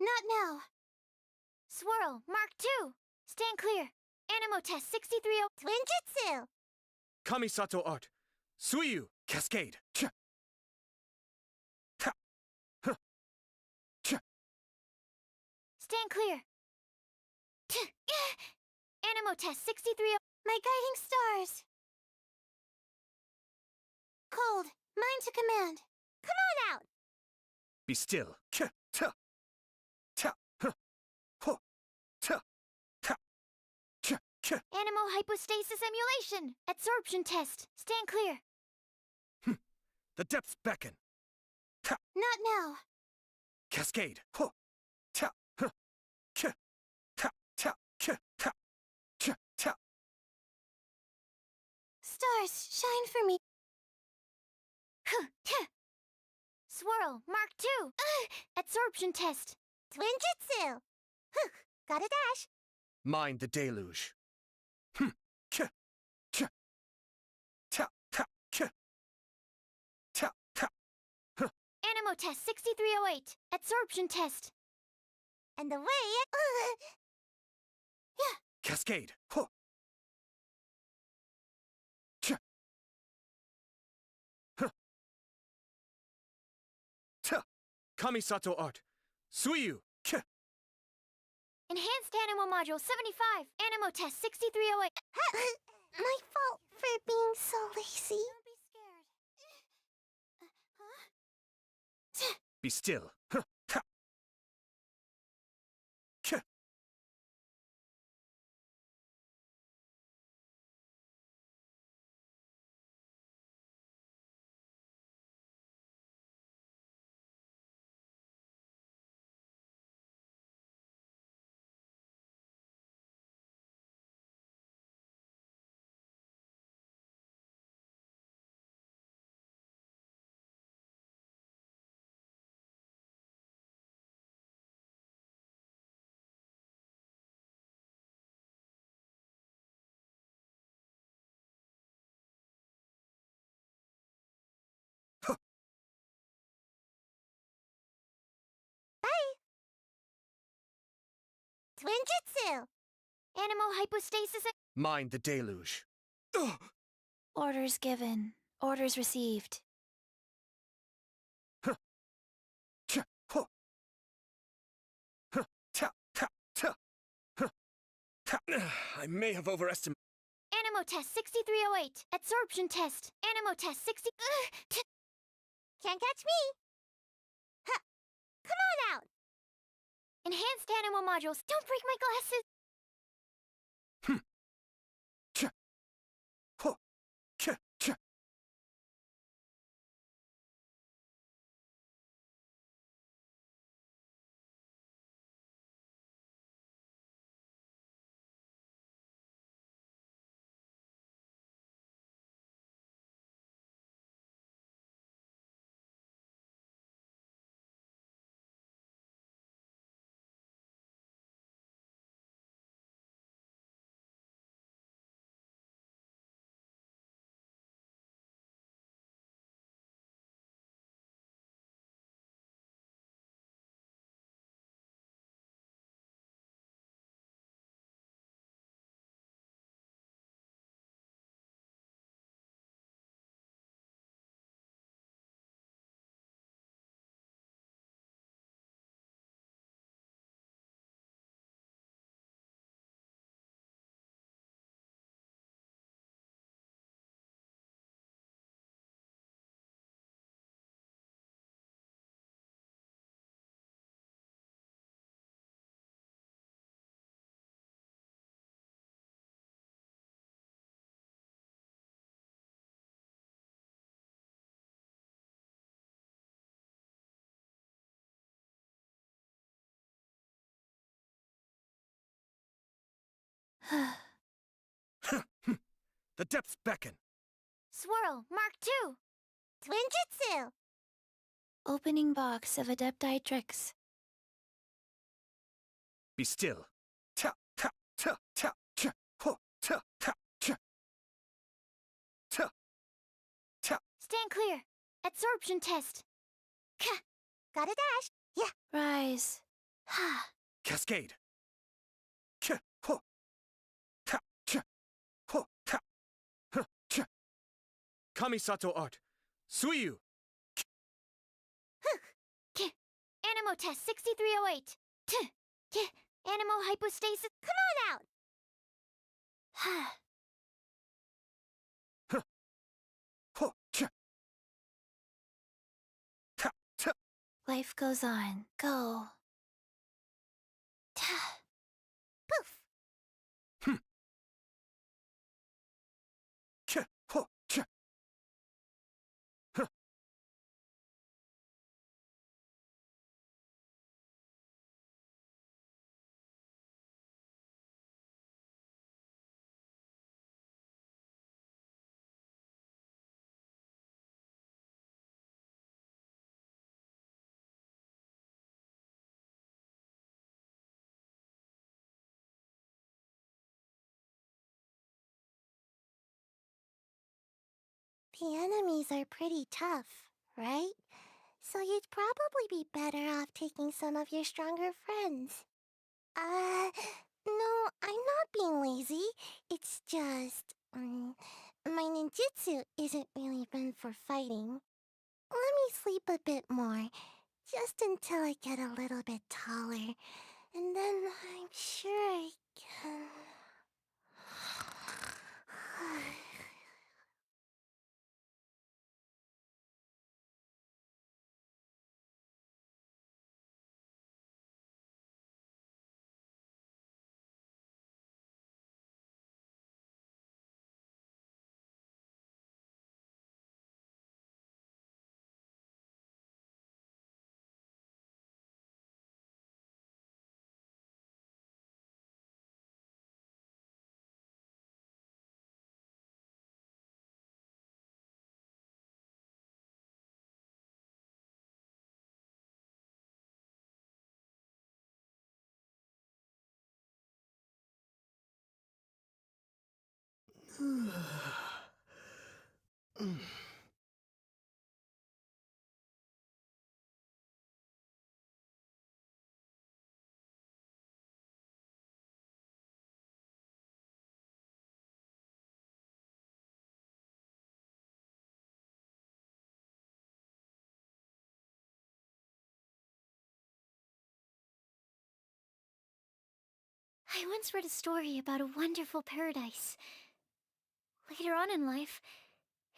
Not now. Swirl, Mark 2. Stand clear. Animo test 630. Twinjutsu. Kamisato art. Suiyu. Cascade. Ch. Ha. Huh. Ch. Stand clear. Animo test 630. My guiding stars. Cold, mind to command. Come on out. Be still. K. Ta. Ta. Huh. Ho. Ta. Ta. Ch. K. Animo hypostasis emulation. Absorption test. Stand clear. The depths beckon. Ta. Not now. Cascade. Ho. Ta. Huh. K. Ta. Ta. K. Ta. Ch. Ta. Stars, shine for me. Swirl, Mark 2. Absorption test. Twinjutsu. Gotta dash. Mind the deluge. K. Ch. Ta. Ta. K. Ta. Ta. Huh. Animo test 6308. Absorption test. And the way. Yeah. Cascade. Ho. Ch. Huh. Ta. Kamisato art. Suiyu. K. Enhanced Animo Module 75. Animo test 6308. My fault for being so lazy. Don't be scared. Be still. Huh. Ta. K. Twinjutsu! Animo hypostasis. Mind the deluge. Ugh! Orders given. Orders received. Huh. Cha, huh. Huh. Ta, ta, ta. Huh. Ta. I may have overestimated. Animo test 6308. Absorption test. Animo test 60. Can't catch me! Huh. Come on out! Enhanced animo modules. Don't break my glasses. Cha. Huh. Cha, cha. The depths beckon. Swirl. Mark 2. Twinjutsu! Opening box of Adepti tricks. Be still. Ta, ta, ta, ta, cha, huh, ta, ta, cha. Ta, ta. Stand clear. Absorption test. Got a dash. Yeah. Rise. Cascade. Cha, huh. Ta, cha, huh, ta, huh, cha. Kamisato art. Suiyu. Animo test 6308. Animo hypostasis. Come on out! Huh, cha. Ta, ta. Life goes on. Go. Poof! Cha, huh, cha. Huh. The enemies are pretty tough, right? So you'd probably be better off taking some of your stronger friends. No, I'm not being lazy. It's just, my ninjutsu isn't really meant for fighting. Let me sleep a bit more, just until I get a little bit taller, and then I'm sure I can... I once read a story about a wonderful paradise. Later on in life,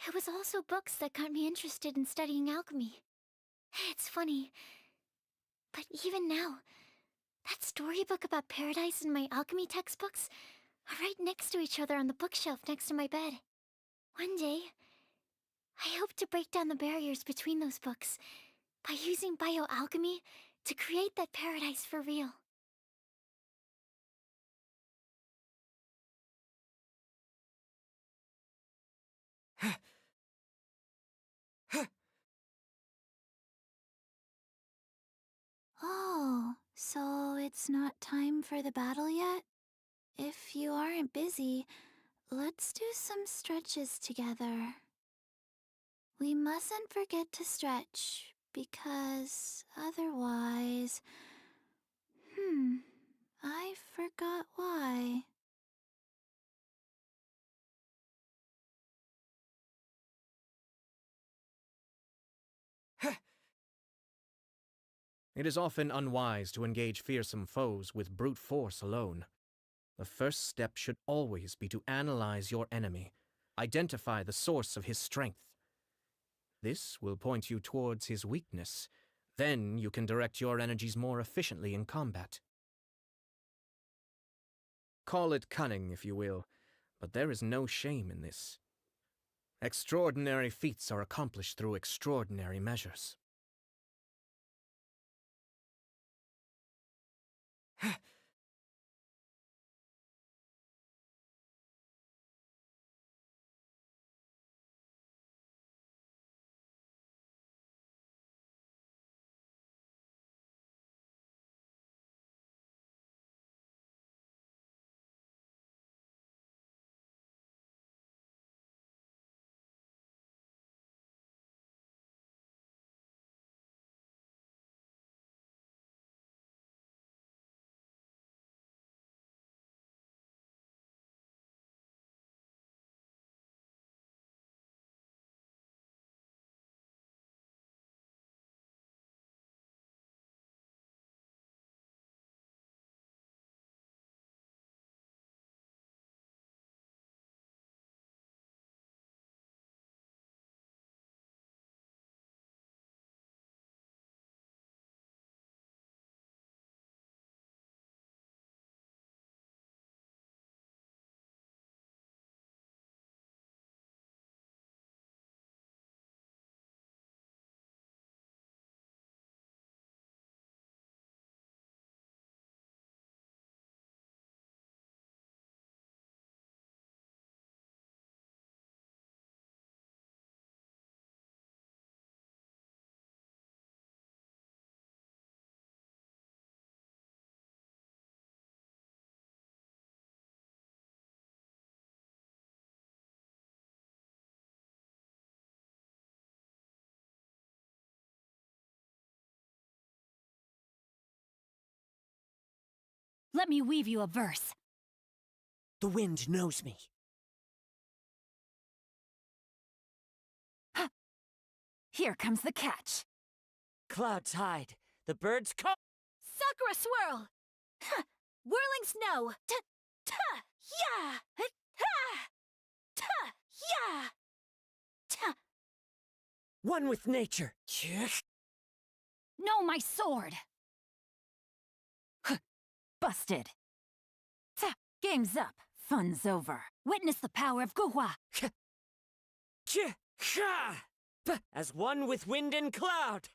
it was also books that got me interested in studying alchemy. It's funny, but even now, that storybook about paradise and my alchemy textbooks are right next to each other on the bookshelf next to my bed. One day, I hope to break down the barriers between those books by using bioalchemy to create that paradise for real. Oh, so it's not time for the battle yet? If you aren't busy, let's do some stretches together. We mustn't forget to stretch, because otherwise... I forgot why. It is often unwise to engage fearsome foes with brute force alone. The first step should always be to analyze your enemy, identify the source of his strength. This will point you towards his weakness. Then you can direct your energies more efficiently in combat. Call it cunning, if you will, but there is no shame in this. Extraordinary feats are accomplished through extraordinary measures. Let me weave you a verse. The wind knows me. Here comes the catch. Clouds hide. The birds come. Sakura swirl! Whirling snow! Yeah! Yeah! One with nature. No, my sword! Busted. Game's up. Fun's over. Witness the power of Guhua. As one with wind and cloud.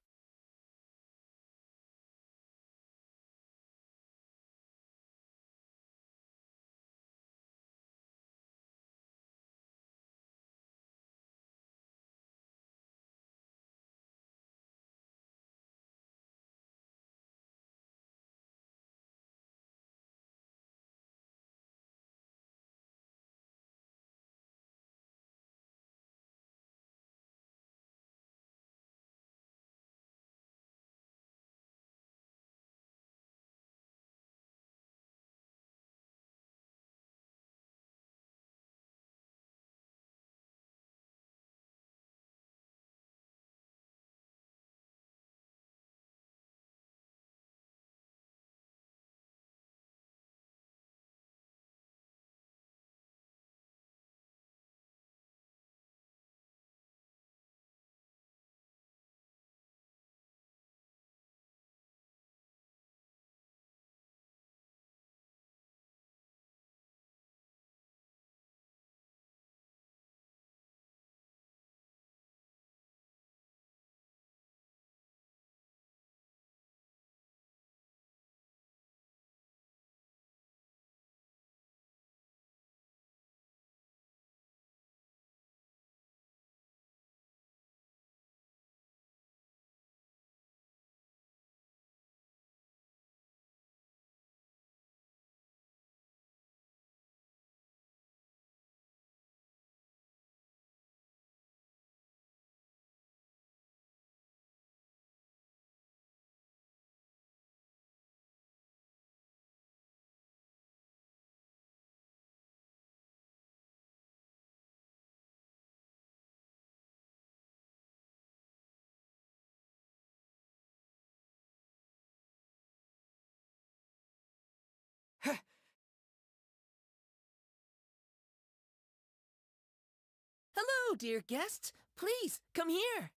Hello, dear guests. Please, come here.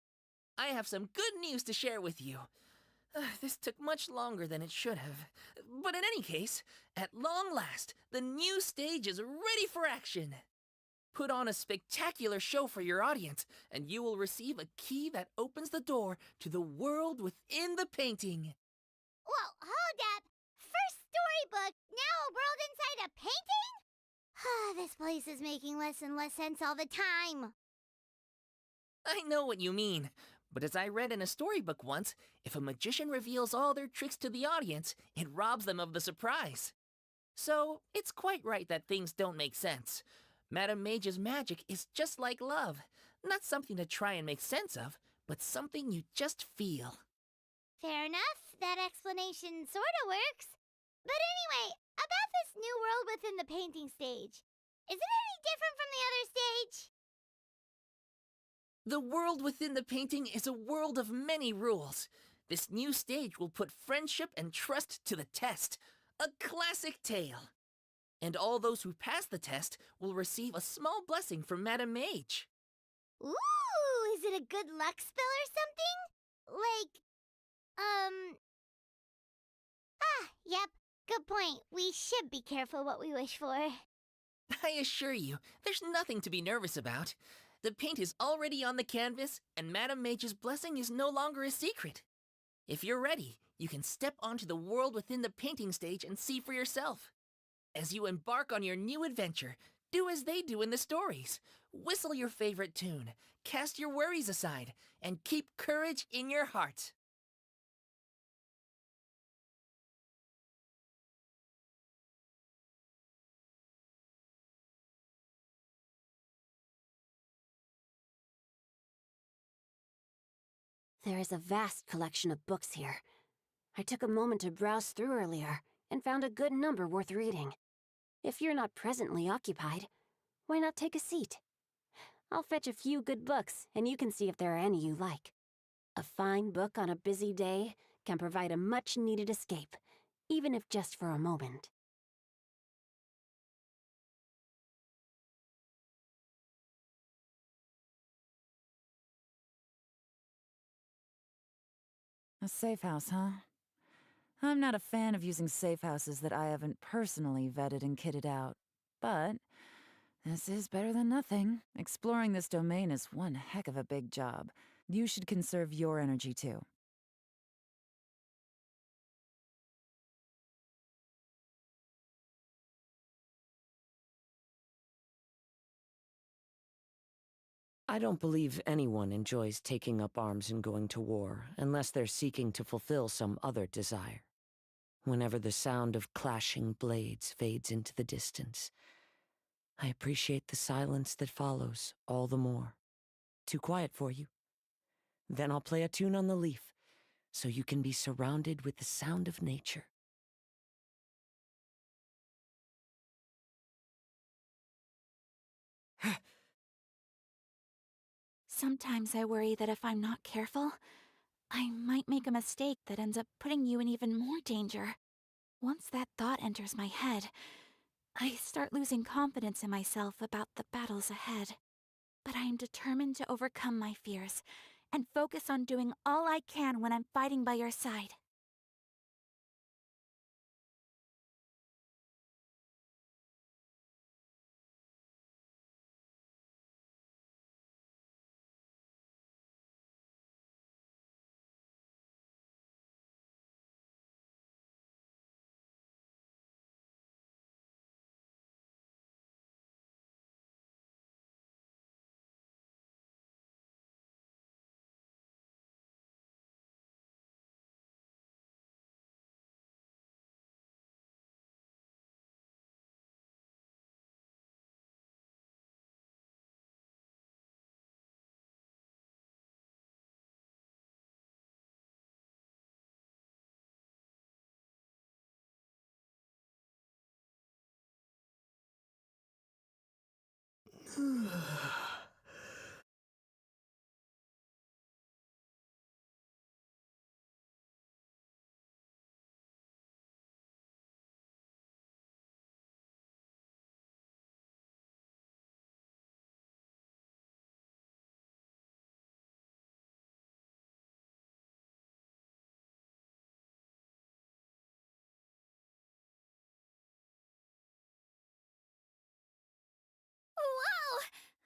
I have some good news to share with you. This took much longer than it should have. But in any case, at long last, the new stage is ready for action. Put on a spectacular show for your audience, and you will receive a key that opens the door to the world within the painting. Whoa, hold up! First storybook, now a world inside a painting? This place is making less and less sense all the time. I know what you mean, but as I read in a storybook once, if a magician reveals all their tricks to the audience, it robs them of the surprise. So, it's quite right that things don't make sense. Madame Mage's magic is just like love. Not something to try and make sense of, but something you just feel. Fair enough, that explanation sorta works. But anyway, about this new world within the painting stage. Is it any different from the other stage? The world within the painting is a world of many rules. This new stage will put friendship and trust to the test. A classic tale. And all those who pass the test will receive a small blessing from Madame Mage. Ooh, is it a good luck spell or something? Yep, good point. We should be careful what we wish for. I assure you, there's nothing to be nervous about. The paint is already on the canvas, and Madame Mage's blessing is no longer a secret. If you're ready, you can step onto the world within the painting stage and see for yourself. As you embark on your new adventure, do as they do in the stories. Whistle your favorite tune, cast your worries aside, and keep courage in your heart. There is a vast collection of books here. I took a moment to browse through earlier and found a good number worth reading. If you're not presently occupied, why not take a seat? I'll fetch a few good books, and you can see if there are any you like. A fine book on a busy day can provide a much-needed escape, even if just for a moment. A safe house, huh? I'm not a fan of using safe houses that I haven't personally vetted and kitted out. But this is better than nothing. Exploring this domain is one heck of a big job. You should conserve your energy too. I don't believe anyone enjoys taking up arms and going to war unless they're seeking to fulfill some other desire. Whenever the sound of clashing blades fades into the distance, I appreciate the silence that follows all the more. Too quiet for you? Then I'll play a tune on the leaf, so you can be surrounded with the sound of nature. Sometimes I worry that if I'm not careful, I might make a mistake that ends up putting you in even more danger. Once that thought enters my head, I start losing confidence in myself about the battles ahead. But I am determined to overcome my fears and focus on doing all I can when I'm fighting by your side.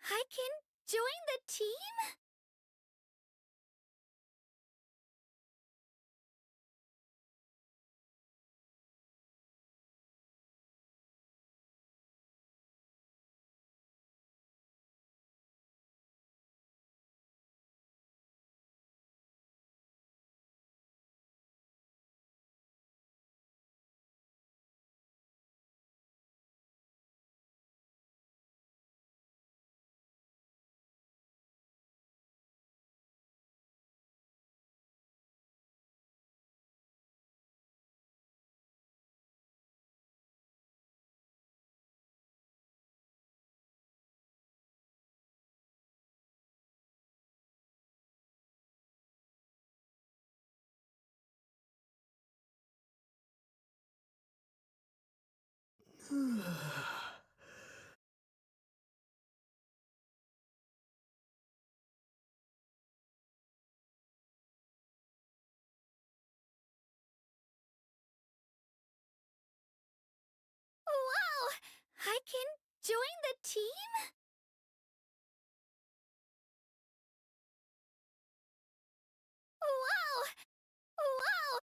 I can join the team? Wow! I can join the team? Wow! Wow!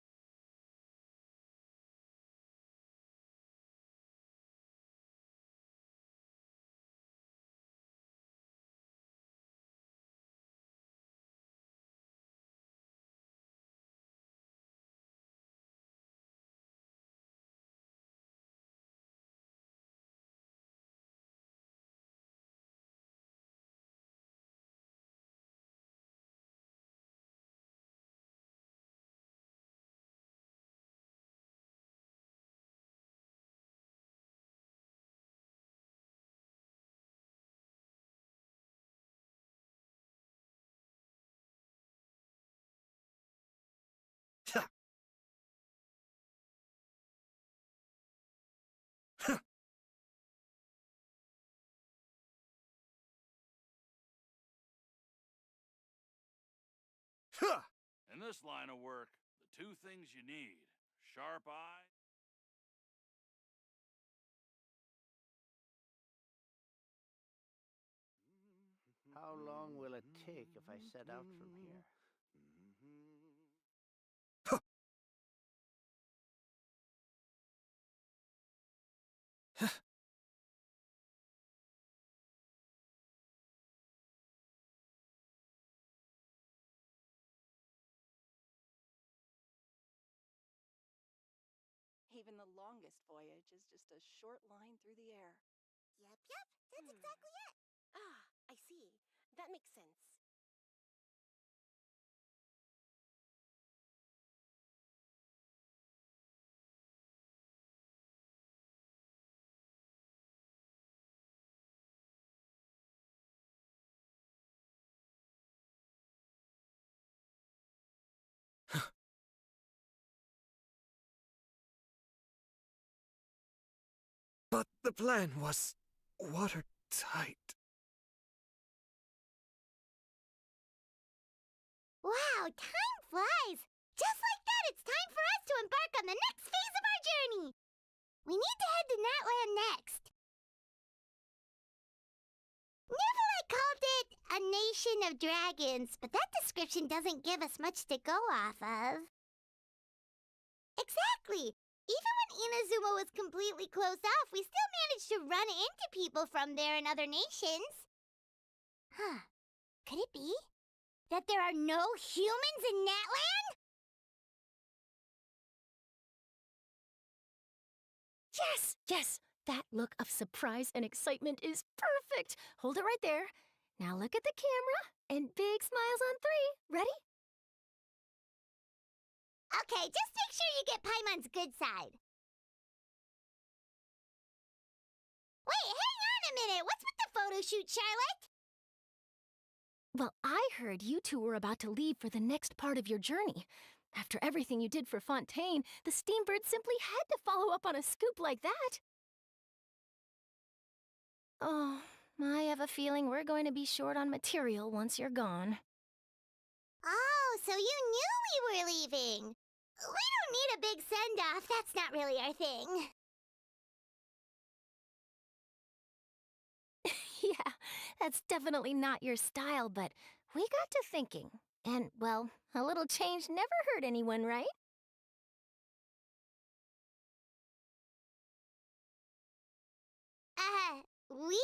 In this line of work, the two things you need, sharp eye. How long will it take if I set out from here? Even the longest voyage is just a short line through the air. Yep, that's exactly it. Ah, I see. That makes sense. But the plan was watertight. Wow, time flies! Just like that, it's time for us to embark on the next phase of our journey! We need to head to Natlan next. Neverlight called it a nation of dragons, but that description doesn't give us much to go off of. Exactly! Even when Inazuma was completely closed off, we still managed to run into people from there and other nations. Huh. Could it be that there are no humans in Natlan? Yes, yes! That look of surprise and excitement is perfect! Hold it right there. Now look at the camera, and big smiles on 3. Ready? Okay, just make sure you get Paimon's good side. Wait, hang on a minute! What's with the photo shoot, Charlotte? Well, I heard you two were about to leave for the next part of your journey. After everything you did for Fontaine, the Steambird simply had to follow up on a scoop like that. Oh, I have a feeling we're going to be short on material once you're gone. Oh, so you knew we were leaving. We don't need a big send-off. That's not really our thing. Yeah, That's definitely not your style, but we got to thinking. And, well, a little change never hurt anyone, right? We?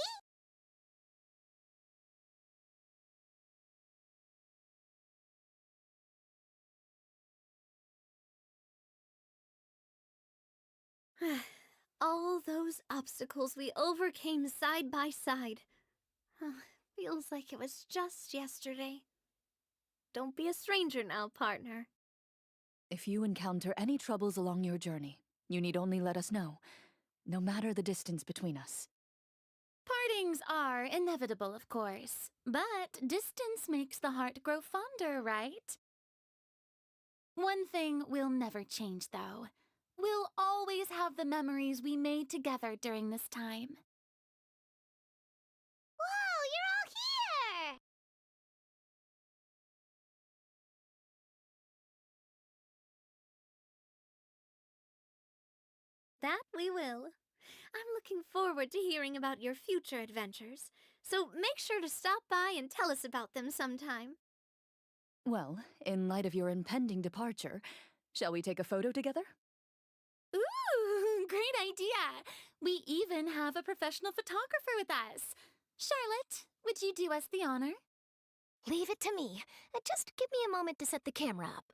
All those obstacles we overcame side by side. Feels like it was just yesterday. Don't be a stranger now, partner. If you encounter any troubles along your journey, you need only let us know, no matter the distance between us. Partings are inevitable, of course, but distance makes the heart grow fonder, right? One thing will never change, though. We'll always have the memories we made together during this time. Whoa, you're all here! That we will. I'm looking forward to hearing about your future adventures, so make sure to stop by and tell us about them sometime. Well, in light of your impending departure, shall we take a photo together? Ooh, great idea! We even have a professional photographer with us. Charlotte, would you do us the honor? Leave it to me. Just give me a moment to set the camera up.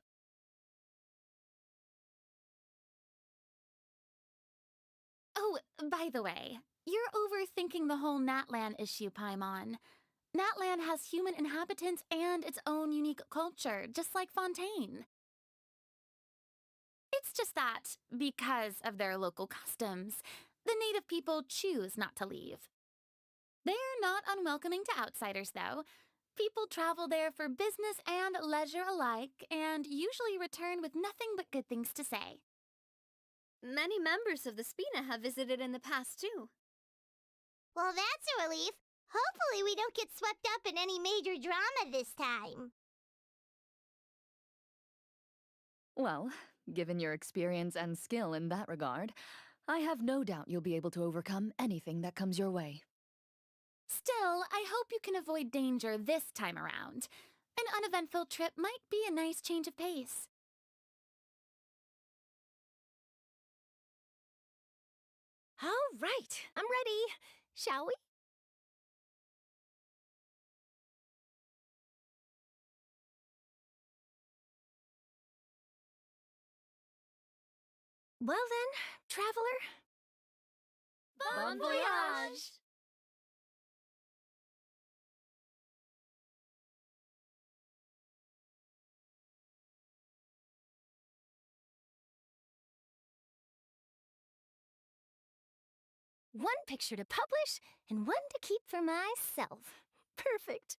Oh, by the way, you're overthinking the whole Natlan issue, Paimon. Natlan has human inhabitants and its own unique culture, just like Fontaine. It's just that, because of their local customs, the native people choose not to leave. They're not unwelcoming to outsiders, though. People travel there for business and leisure alike, and usually return with nothing but good things to say. Many members of the Spina have visited in the past, too. Well, that's a relief. Hopefully we don't get swept up in any major drama this time. Well, given your experience and skill in that regard, I have no doubt you'll be able to overcome anything that comes your way. Still, I hope you can avoid danger this time around. An uneventful trip might be a nice change of pace. All right, I'm ready. Shall we? Well then, traveler. Bon voyage! One picture to publish and one to keep for myself. Perfect.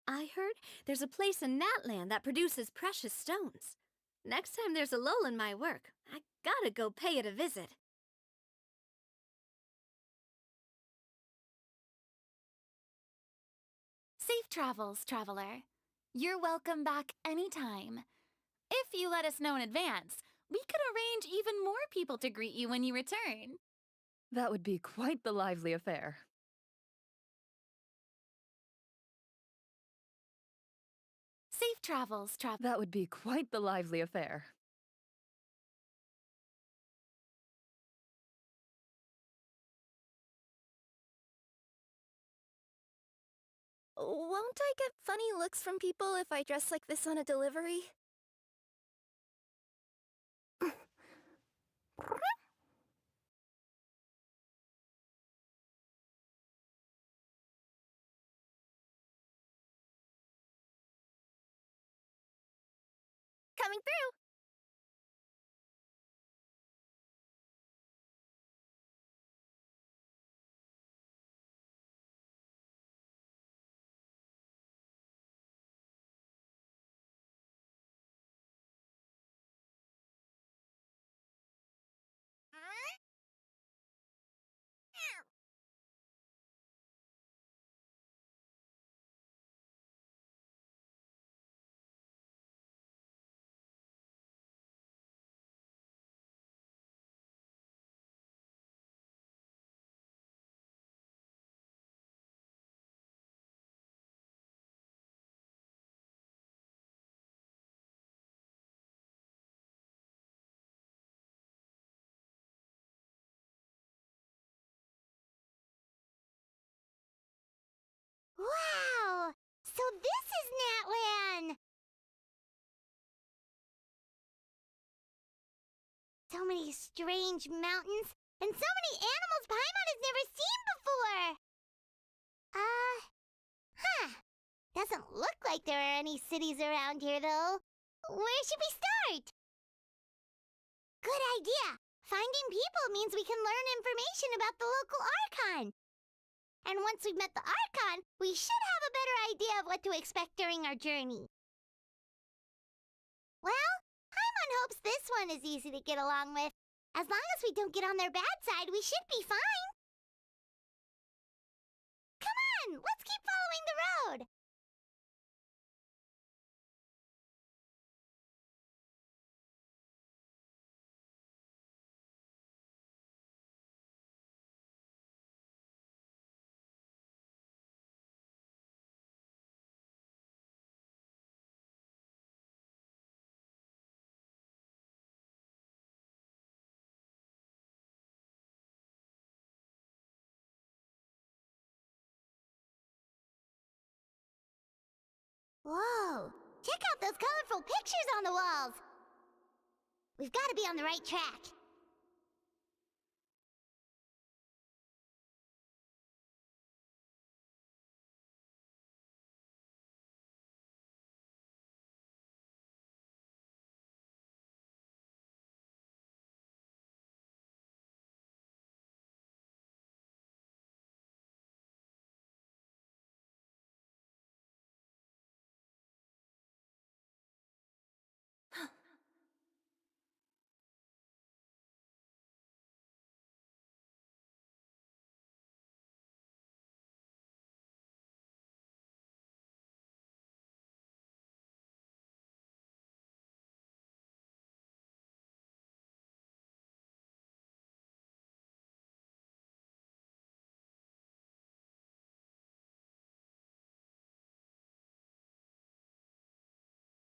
I heard there's a place in Natlan that produces precious stones. Next time there's a lull in my work, I gotta go pay it a visit. Safe travels, traveler. You're welcome back anytime. If you let us know in advance, we could arrange even more people to greet you when you return. That would be quite the lively affair. Safe travels, That would be quite the lively affair. Won't I get funny looks from people if I dress like this on a delivery? Coming through! this is Natlan! So many strange mountains, and so many animals Paimon has never seen before! Doesn't look like there are any cities around here, though. Where should we start? Good idea! Finding people means we can learn information about the local Archon. And once we've met the Archon, we should have a better idea of what to expect during our journey. Well, Paimon hopes this one is easy to get along with. As long as we don't get on their bad side, we should be fine. Come on, let's keep following the road. Whoa! Check out those colorful pictures on the walls! We've got to be on the right track.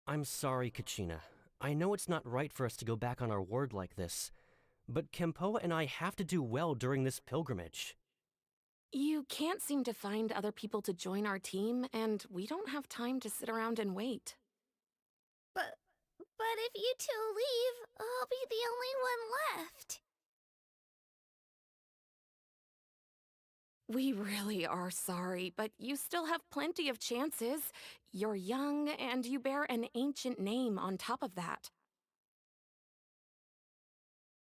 I'm sorry, Kachina. I know it's not right for us to go back on our word like this, but Kempoa and I have to do well during this pilgrimage. You can't seem to find other people to join our team, and we don't have time to sit around and wait. But if you two leave, I'll be the only one left. We really are sorry, but you still have plenty of chances. You're young, and you bear an ancient name on top of that.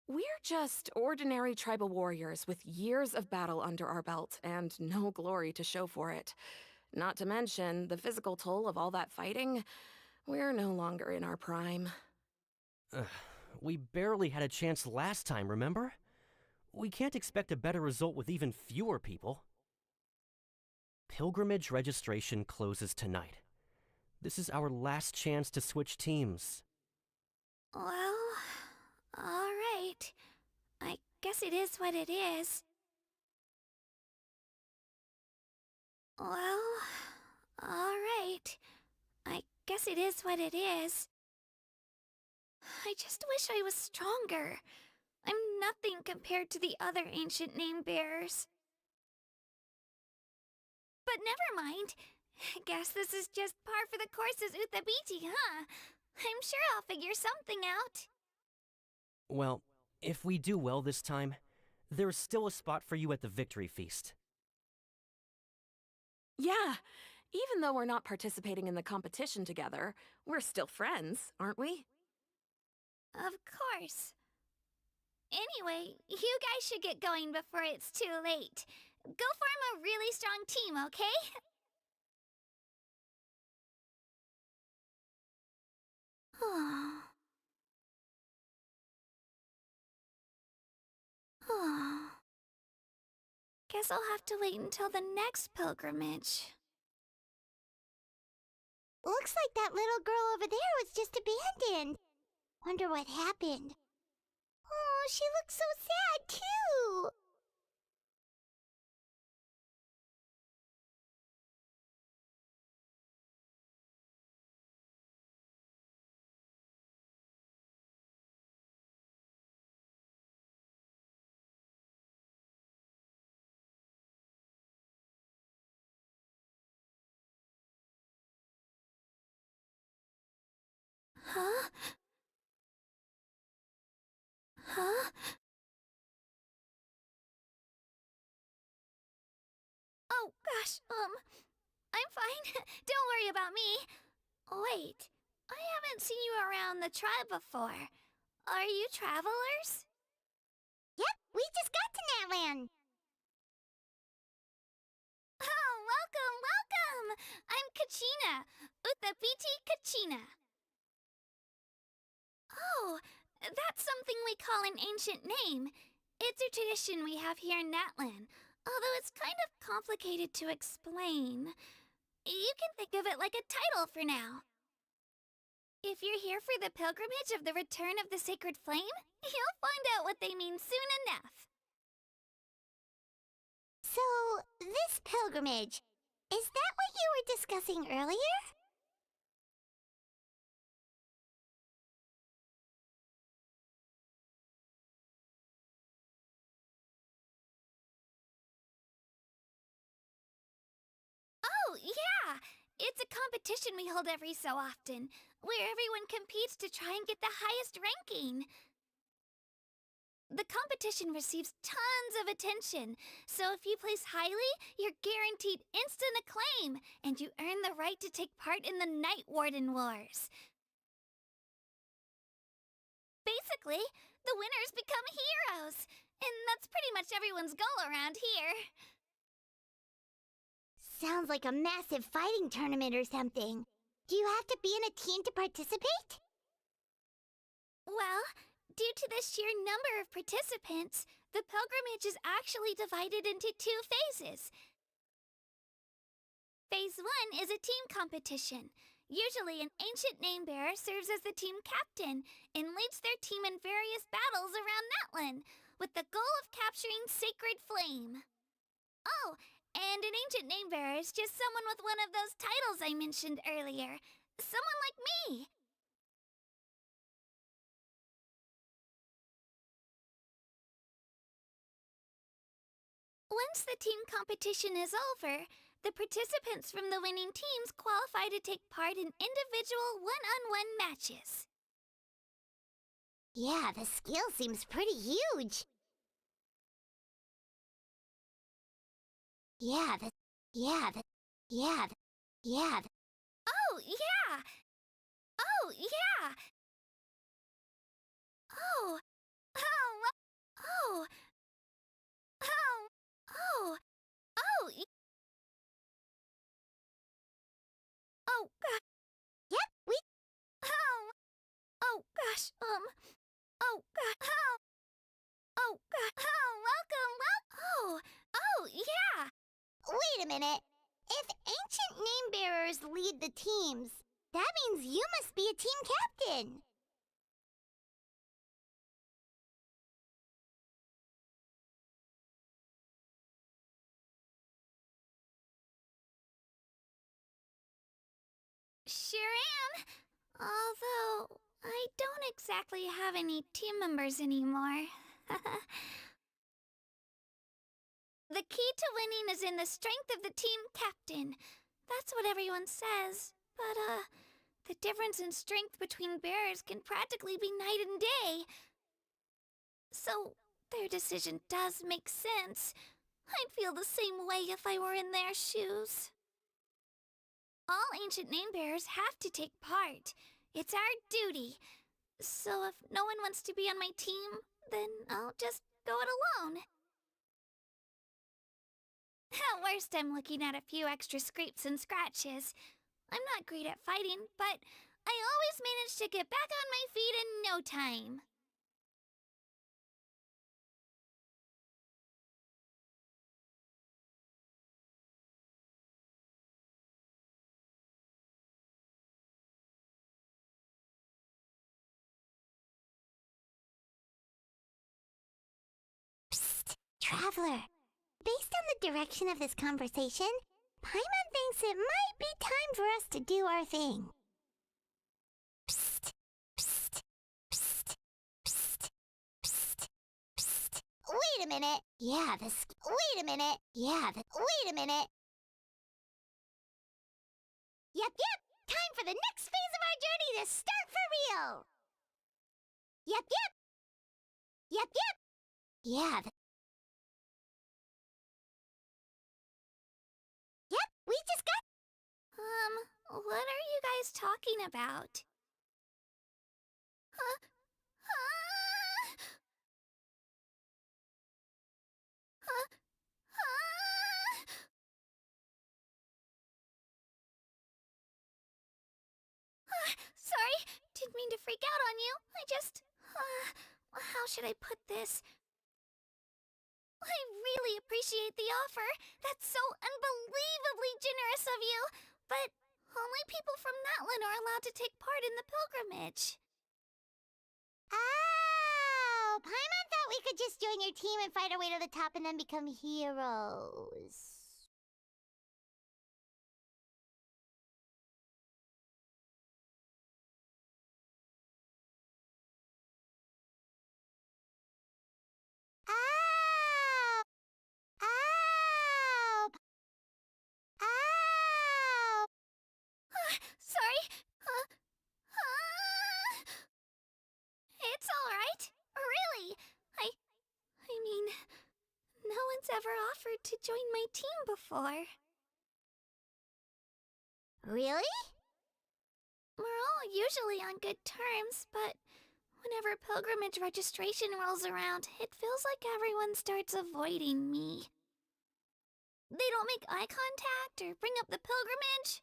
We're just ordinary tribal warriors with years of battle under our belt and no glory to show for it. Not to mention the physical toll of all that fighting. We're no longer in our prime. We barely had a chance last time, remember? We can't expect a better result with even fewer people. Pilgrimage registration closes tonight. This is our last chance to switch teams. Well, alright. I guess it is what it is. Well, alright. I guess it is what it is. I just wish I was stronger. I'm nothing compared to the other ancient name bearers. But never mind. Guess this is just par for the course as Uthabiti, huh? I'm sure I'll figure something out. Well, if we do well this time, there's still a spot for you at the victory feast. Yeah, even though we're not participating in the competition together, we're still friends, aren't we? Of course. Anyway, you guys should get going before it's too late. Go form a really strong team, okay? Guess I'll have to wait until the next pilgrimage. Looks like that little girl over there was just abandoned. Wonder what happened. Oh, she looks so sad, too. Huh? Huh? Oh, gosh, I'm fine. Don't worry about me. Wait, I haven't seen you around the tribe before. Are you travelers? Yep, we just got to Natlan. Oh, welcome, welcome! I'm Kachina, Uthapiti Kachina. Oh, that's something we call an ancient name. It's a tradition we have here in Natlan, although it's kind of complicated to explain. You can think of it like a title for now. If you're here for the pilgrimage of the return of the sacred flame, you'll find out what they mean soon enough. So, this pilgrimage, is that what you were discussing earlier? Oh, yeah! It's a competition we hold every so often, where everyone competes to try and get the highest ranking. The competition receives tons of attention, so if you place highly, you're guaranteed instant acclaim, and you earn the right to take part in the Night Warden Wars. Basically, the winners become heroes, and that's pretty much everyone's goal around here. Sounds like a massive fighting tournament or something. Do you have to be in a team to participate? Well, due to the sheer number of participants, the pilgrimage is actually divided into 2 phases. Phase 1 is a team competition. Usually an ancient name-bearer serves as the team captain and leads their team in various battles around Natlan, with the goal of capturing Sacred Flame. Oh, and an ancient name-bearer is just someone with one of those titles I mentioned earlier. Someone like me. Once the team competition is over, the participants from the winning teams qualify to take part in individual one-on-one matches. Yeah, the skill seems pretty huge. Yeah, the... Oh, yeah! Oh, yeah! Oh! Oh! Oh! Oh! Oh! Oh! Oh, gosh. Yep, we... Oh! Oh, gosh, Oh, gosh. Oh, gosh. Oh, welcome, Oh, yeah! Wait a minute. If ancient name-bearers lead the teams, that means you must be a team captain. Sure am. Although, I don't exactly have any team members anymore. The key to winning is in the strength of the team captain. That's what everyone says. But, the difference in strength between bearers can practically be night and day. So, their decision does make sense. I'd feel the same way if I were in their shoes. All ancient name-bearers have to take part. It's our duty. So if no one wants to be on my team, then I'll just go it alone. At worst, I'm looking at a few extra scrapes and scratches. I'm not great at fighting, but I always manage to get back on my feet in no time. Psst, Traveler. Based on the direction of this conversation, Paimon thinks it might be time for us to do our thing. Psst, psst, psst, psst, psst, psst. Wait a minute. Wait a minute. Wait a minute. Yep. Time for the next phase of our journey to start for Trio! Yep. Yeah. Yep, we just got... What are you guys talking about? Huh? Sorry, didn't mean to freak out on you. I just... how should I put this? I really appreciate the offer. That's so unbelievably generous of you. But only people from Natlan are allowed to take part in the pilgrimage. Oh, Paimon thought we could just join your team and fight our way to the top and then become heroes. Oh! Oh! Oh! Sorry. It's all right. Really. I mean, no one's ever offered to join my team before. Really? We're all usually on good terms, but whenever pilgrimage registration rolls around, it feels like everyone starts avoiding me. They don't make eye contact or bring up the pilgrimage.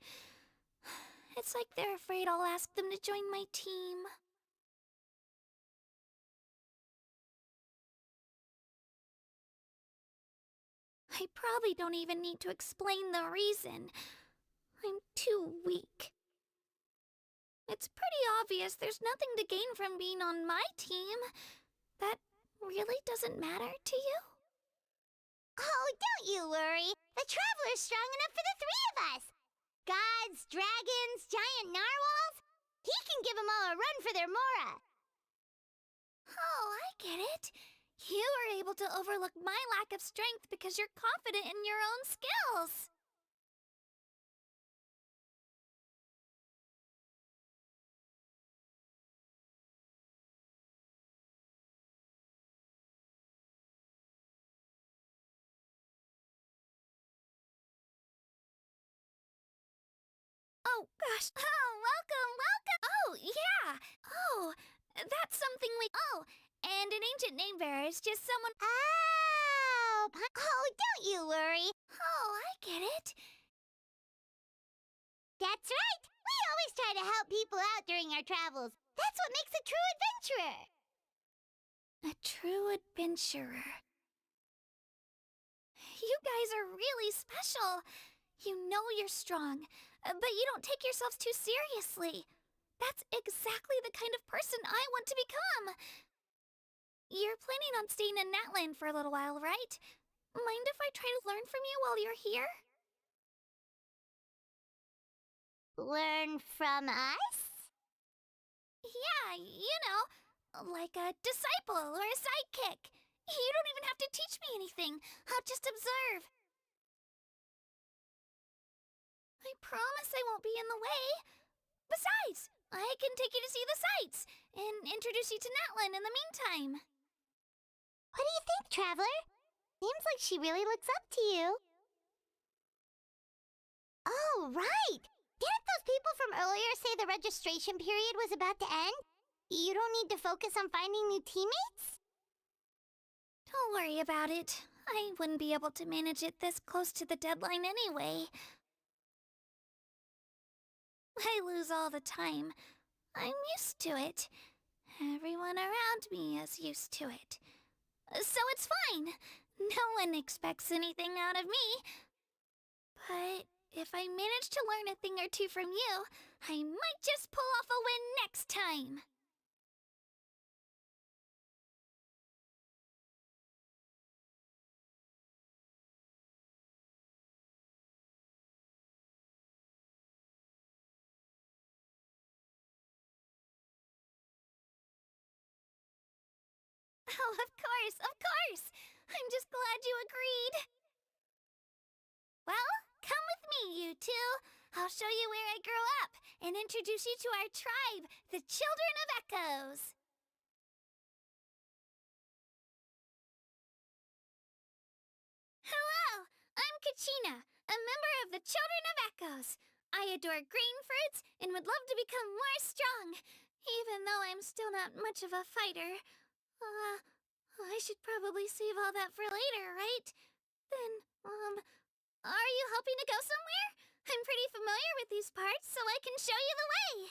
It's like they're afraid I'll ask them to join my team. I probably don't even need to explain the reason. I'm too weak. It's pretty obvious there's nothing to gain from being on my team. That really doesn't matter to you? Oh, don't you worry. The Traveler's strong enough for the three of us. Gods, dragons, giant narwhals. He can give them all a run for their Mora. Oh, I get it. You are able to overlook my lack of strength because you're confident in your own skills. Oh, gosh. Oh, welcome. Oh, yeah. Oh, that's something we... Oh, and an ancient name bearer is just someone... Oh, don't you worry. Oh, I get it. That's right. We always try to help people out during our travels. That's what makes a true adventurer. A true adventurer. You guys are really special. You know you're strong, but you don't take yourselves too seriously. That's exactly the kind of person I want to become. You're planning on staying in Natlan for a little while, right? Mind if I try to learn from you while you're here? Learn from us? Yeah, you know, like a disciple or a sidekick. You don't even have to teach me anything. I'll just observe. I promise I won't be in the way. Besides, I can take you to see the sights and introduce you to Natlan in the meantime. What do you think, Traveler? Seems like she really looks up to you. Oh, right! Didn't those people from earlier say the registration period was about to end? You don't need to focus on finding new teammates? Don't worry about it. I wouldn't be able to manage it this close to the deadline anyway. I lose all the time. I'm used to it. Everyone around me is used to it. So it's fine. No one expects anything out of me. But if I manage to learn a thing or two from you, I might just pull off a win next time. Oh, of course, of course! I'm just glad you agreed. Well, come with me, you two. I'll show you where I grew up and introduce you to our tribe, the Children of Echoes. Hello, I'm Kachina, a member of the Children of Echoes. I adore green fruits and would love to become more strong, even though I'm still not much of a fighter. I should probably save all that for later, right? Then, are you hoping to go somewhere? I'm pretty familiar with these parts, so I can show you the way.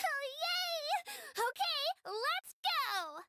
Oh, yay! Okay, let's go!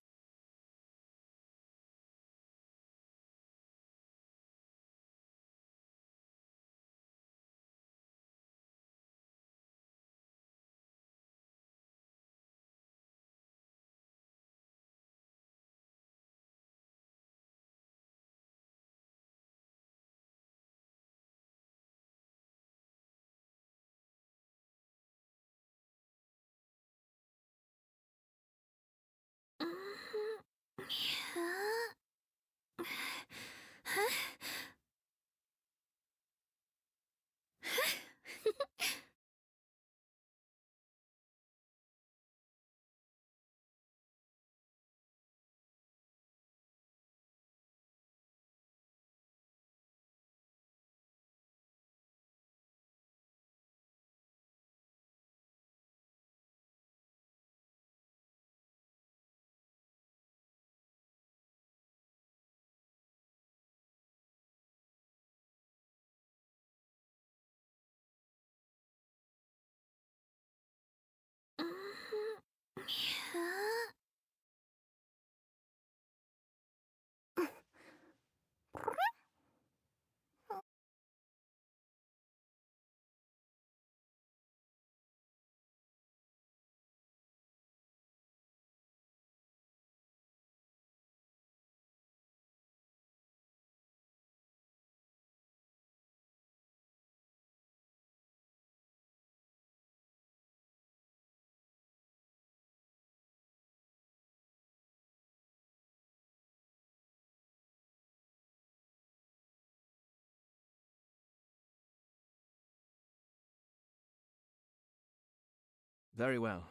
Very well.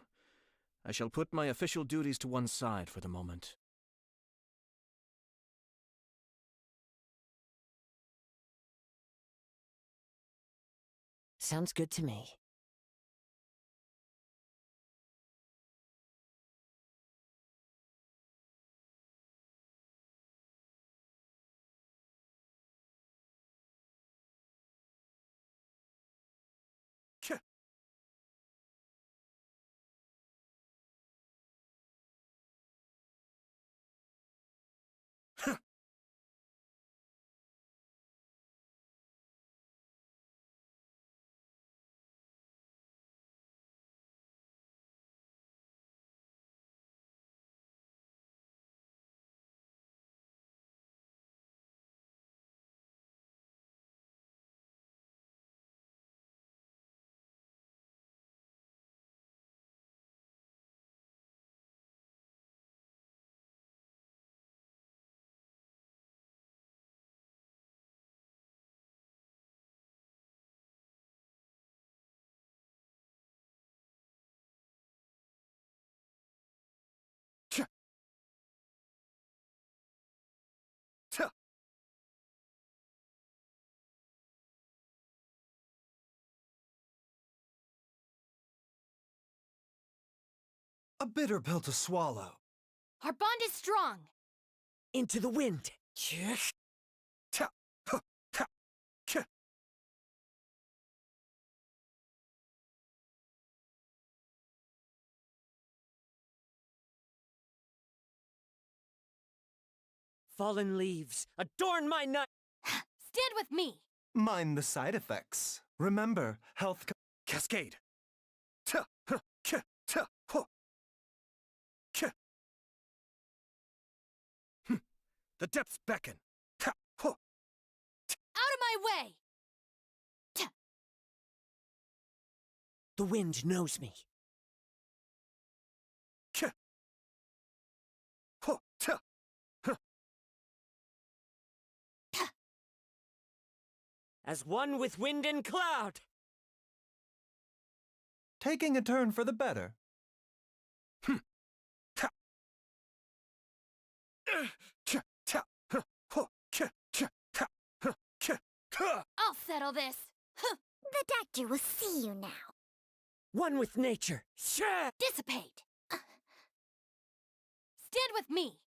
I shall put my official duties to one side for the moment. Sounds good to me. A bitter pill to swallow. Our bond is strong. Into the wind. Ta, huh, ta, ka. Fallen leaves, adorn my night. Stand with me. Mind the side effects. Remember, health cascade. Ta, huh, ka, ta, huh. Ka. The depths beckon. Ta, huh. Out of my way. The wind knows me. Ka. Huh, ta, huh. As one with wind and cloud. Taking a turn for the better. Ta. Cha, ta, huh, huh, ka, cha, ta, huh, ka, ha. I'll settle this. The doctor will see you now. One with nature. Sure. Dissipate. Stand with me.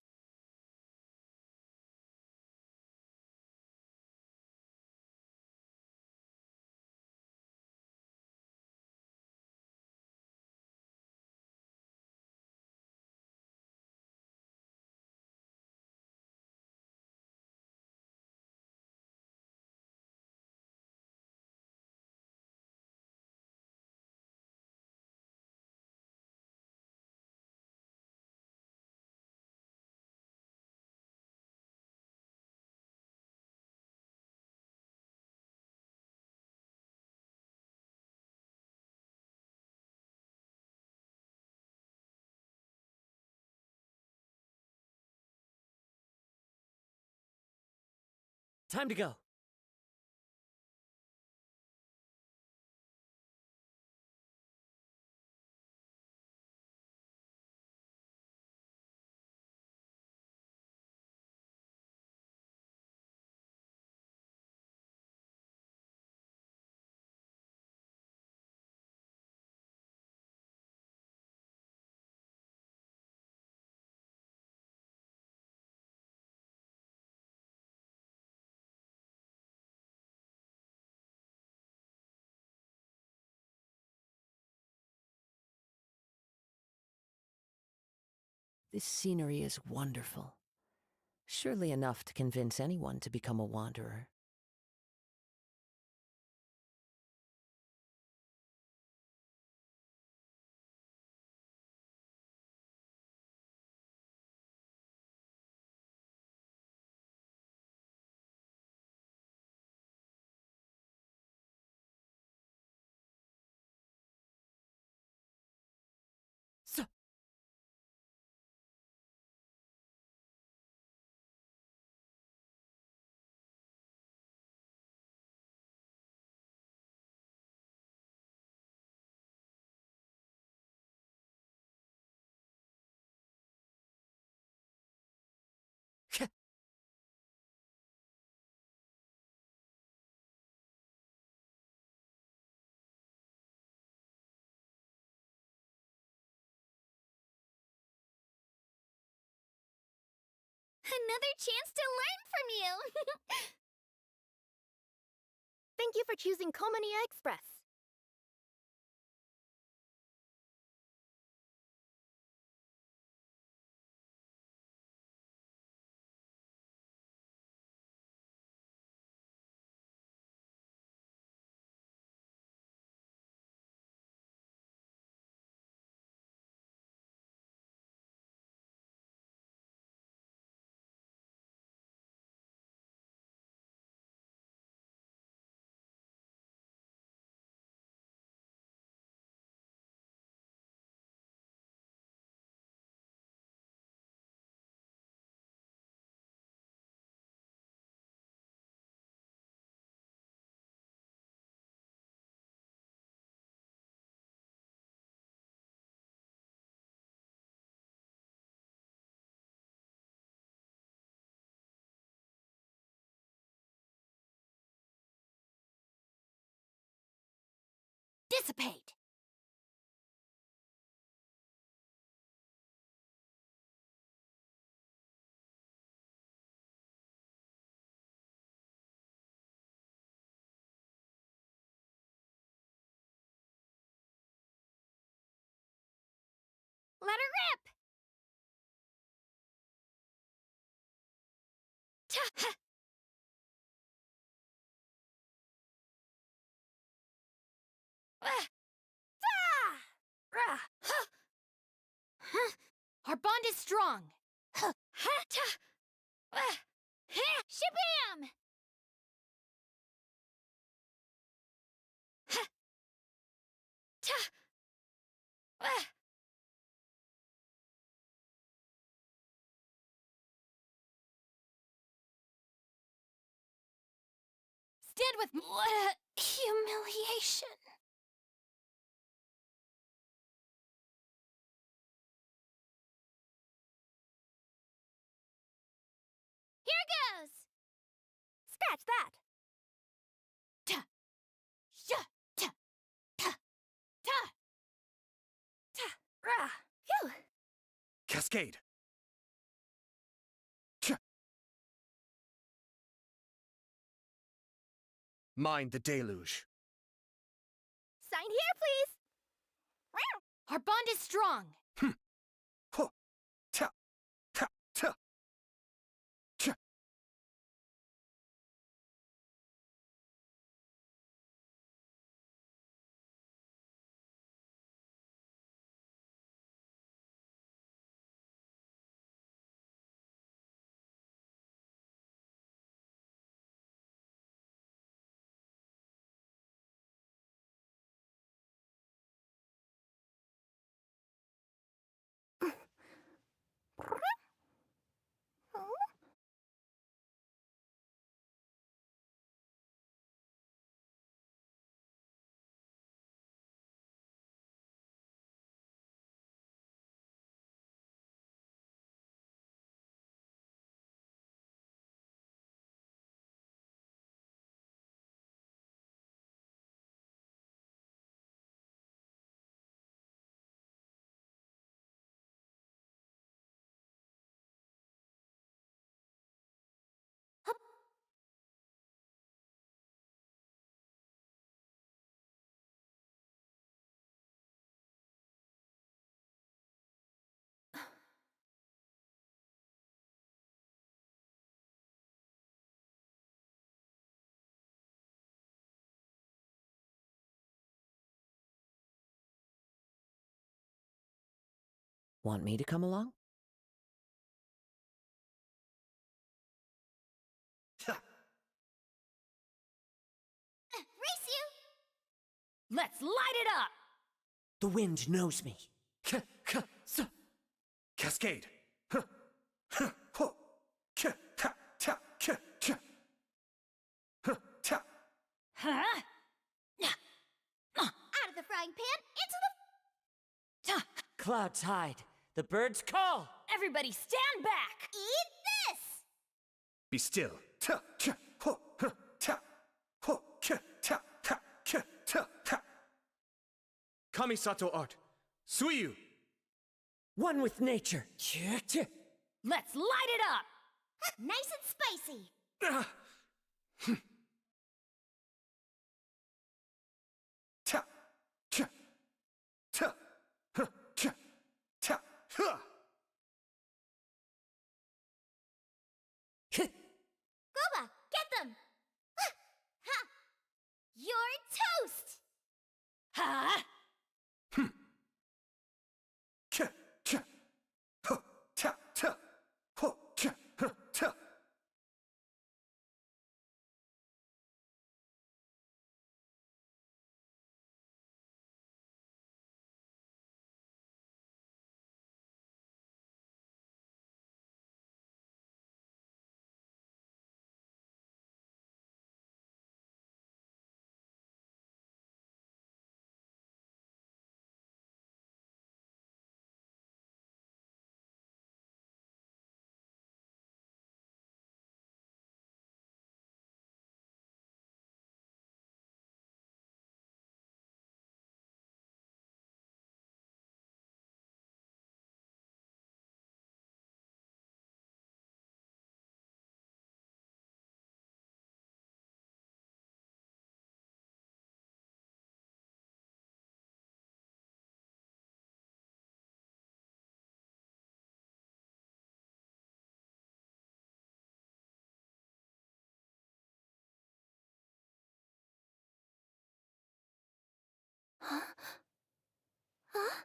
Time to go. This scenery is wonderful. Surely enough to convince anyone to become a wanderer. Another chance to learn from you! Thank you for choosing Komania Express. Dissipate. Let her rip! Our bond is strong. Shabam! Stand with me. What a humiliation. Here goes! Scratch that. Phew! Cascade. Mind the deluge. Sign here, please. Our bond is strong. Huh. Ta. Ta. Ta. Cha. Want me to come along? Race you! Let's light it up! The wind knows me. Cascade. Huh. Huh. Huh. Ka. Ta. Ta. Ka. Cha. Huh. Ta. Huh? Out of the frying pan, into the... Clouds hide. The birds call. Everybody stand back! Eat this! Be still. Ta. Cha. Ho. Huh. Ta. Ho. Ka. Ta. Ta. Ka. Ta. Ta. Kamisato art. Suiyu. One with nature. Let's light it up! Nice and spicy! Ah. Ta. Cha. Ta. Huh. Cha. Ta. Huh. Gooba, get them! Ha! You're toast! Huh? Ka. Cha. Ho. Ta. Ta. Ho. Cha. Huh. Ta. Huh? Huh?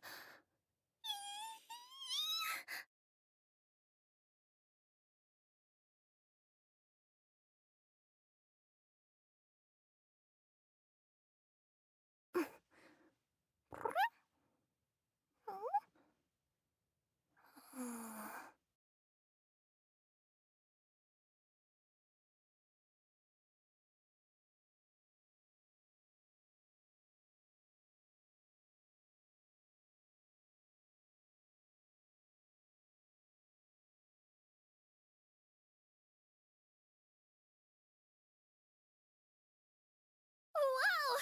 Wow!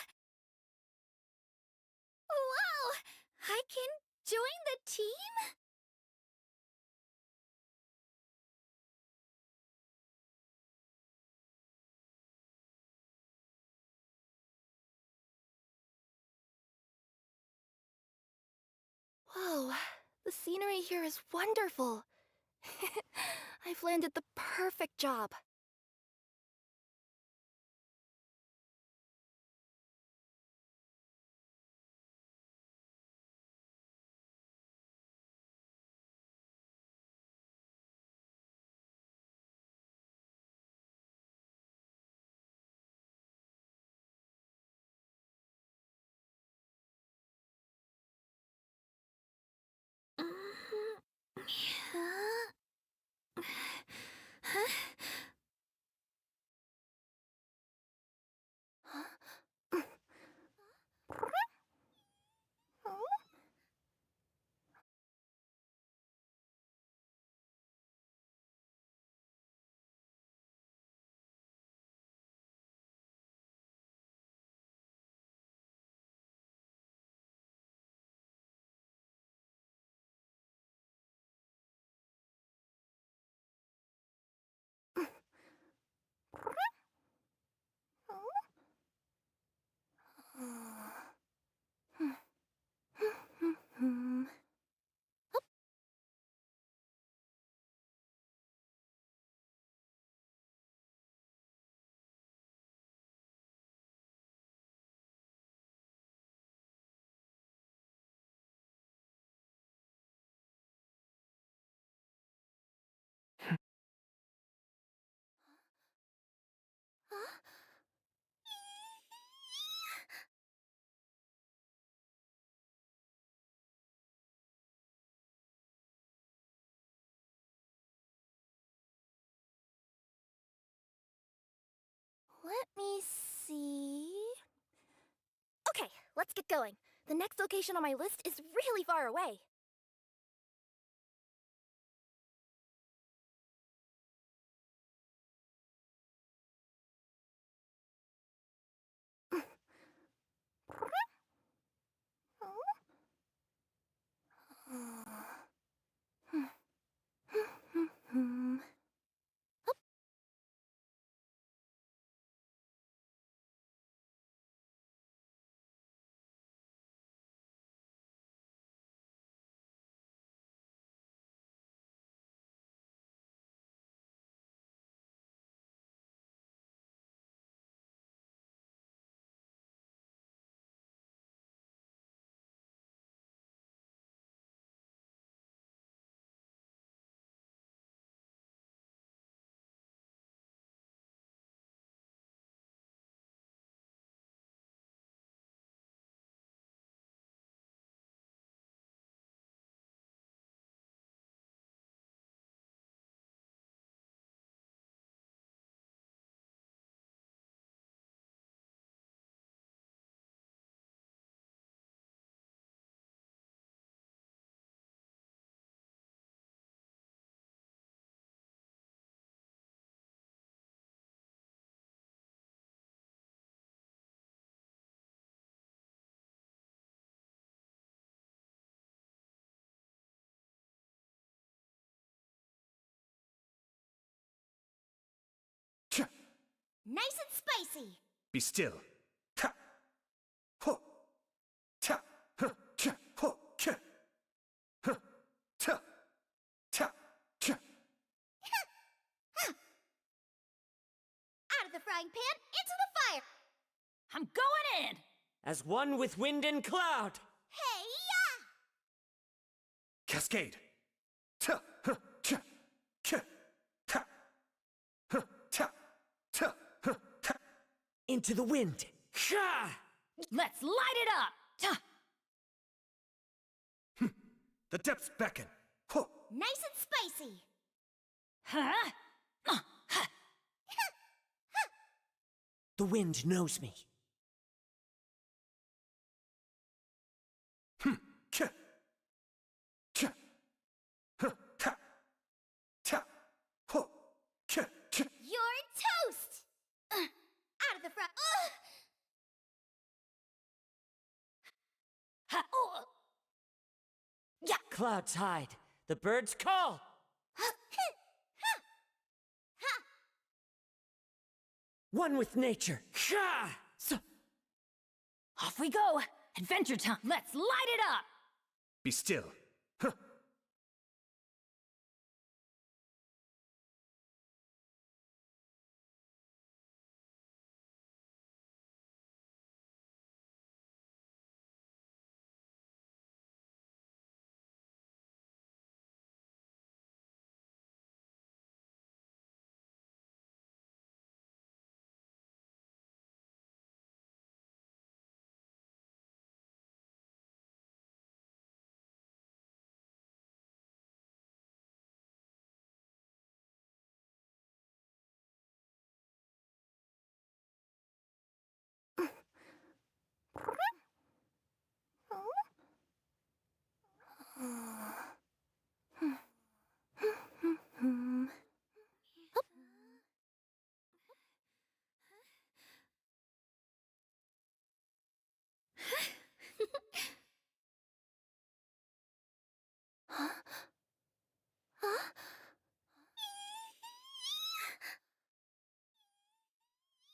Wow! I can join the team? Whoa, the scenery here is wonderful. I've landed the perfect job. Let me see. Okay, let's get going. The next location on my list is really far away. Nice and spicy. Be still. Ta. Ho. Ta. Huh. Cha. Ho. Cha. Huh. Ta. Ta. Cha. Out of the frying pan, into the fire. I'm going in! as one with wind and cloud. Hey-ya! Cascade! Ta, huh, cha, ka, ta, huh, ta, ta, huh, ta. Into the wind. Ha! Let's light it up! The depths beckon. Huh. Nice and spicy. Huh? The wind knows me. Ka, cha, huh, ta, ta, huh, ka, cha. You're toast! Out of the front. Clouds hide. The birds call. One with nature. Ha! Off we go! Adventure time! Let's light it up! Be still. Huh.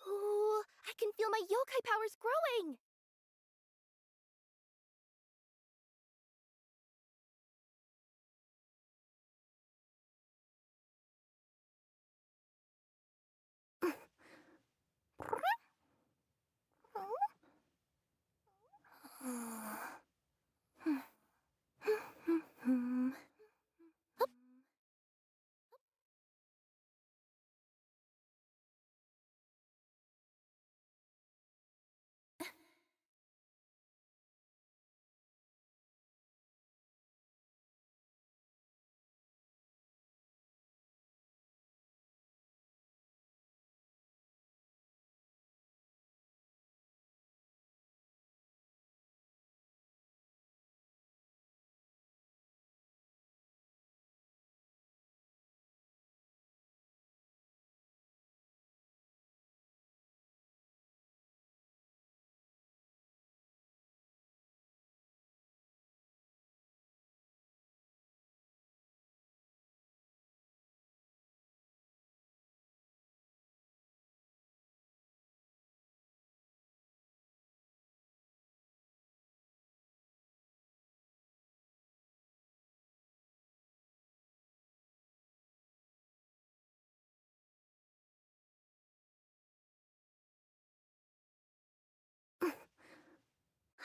Ooh, I can feel my yokai powers growing.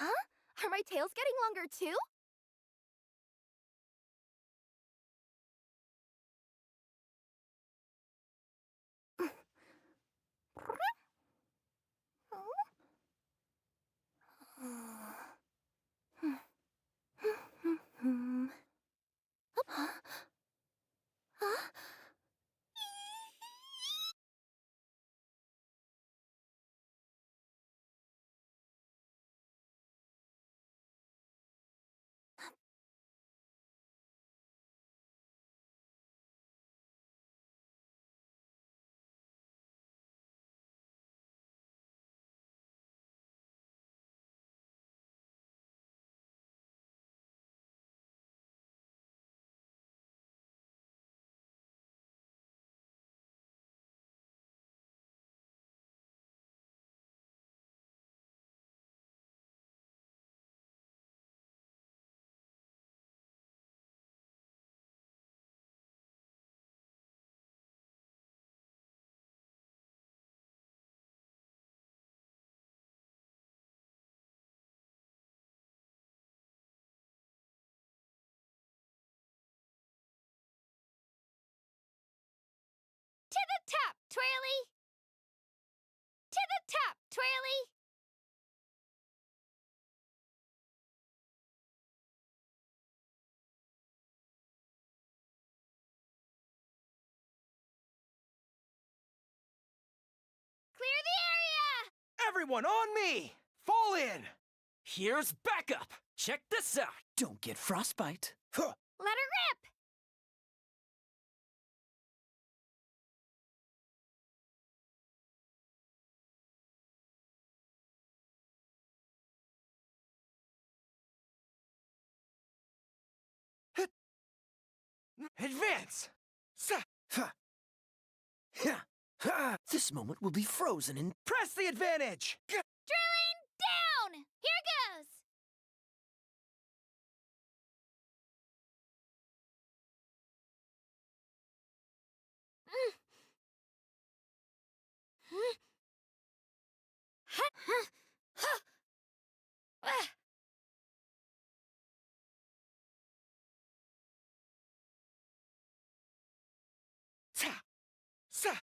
Huh? Are my tails getting longer too? Twirly! To the top, Twirly! Clear the area! Everyone on me! Fall in! Here's backup! Check this out! Don't get frostbite. Huh. Let her rip! Advance! This moment will be frozen in. Press the advantage! Drilling down! Here goes!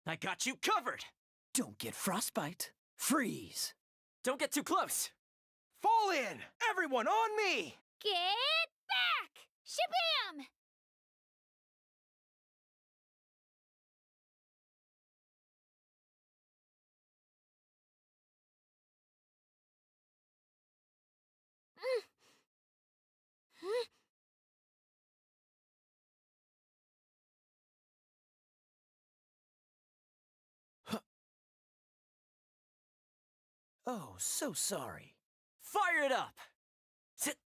I got you covered! Don't get frostbite. Freeze. Don't get too close. Fall in! Everyone on me! Get back! Shabam! Oh, so sorry. Fire it up!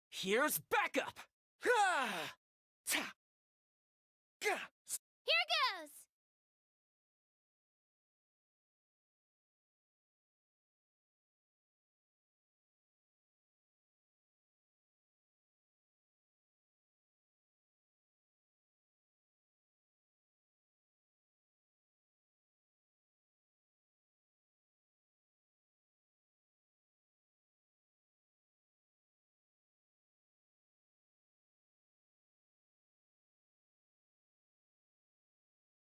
Here's backup! Here goes!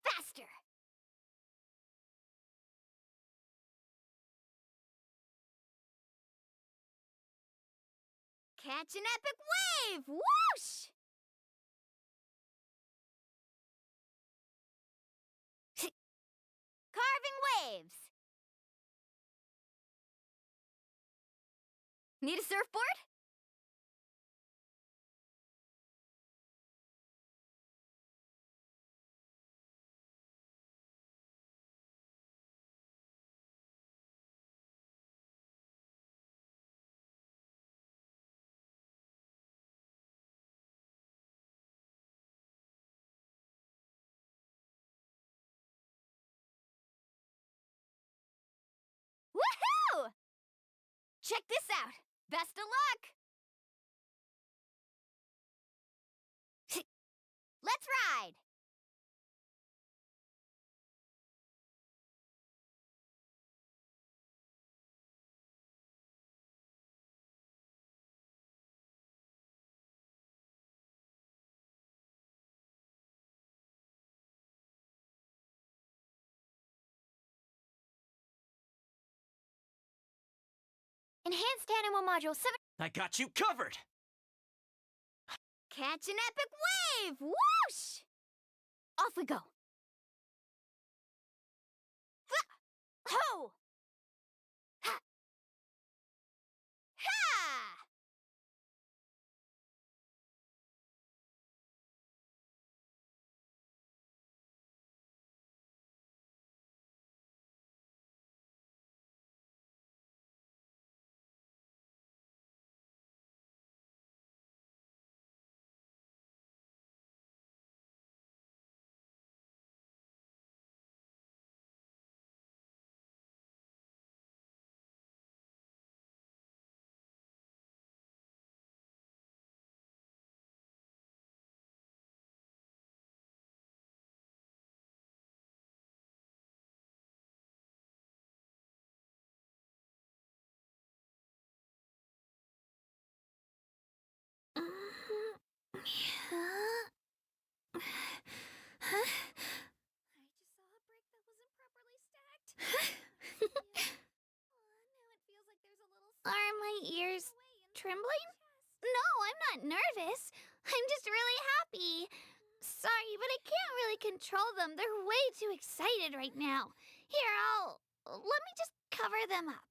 Faster! Catch an epic wave! Whoosh! Carving waves! Need a surfboard? Woohoo! Check this out! Best of luck! Let's ride! Enhanced Animal Module 7. I got you covered! Catch an epic wave! Whoosh! Off we go! Ho! Ha! Ha! trembling? No, I'm not nervous. I'm just really happy. Sorry, but I can't really control them. They're way too excited right now. Here, let me just cover them up.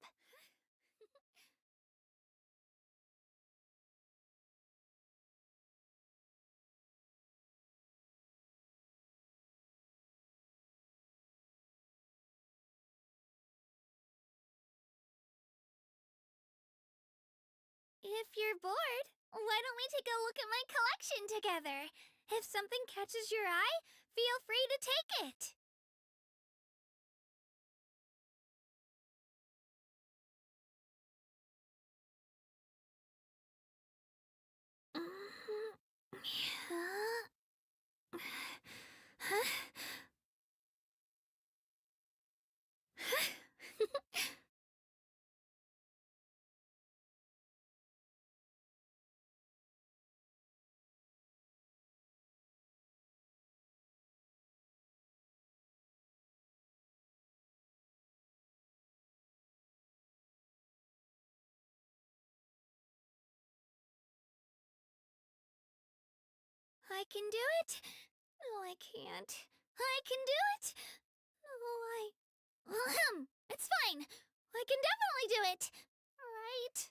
If you're bored, why don't we take a look at my collection together? If something catches your eye, feel free to take it. I can do it. No, I can't. I can do it. No, it's fine. I can definitely do it. Right?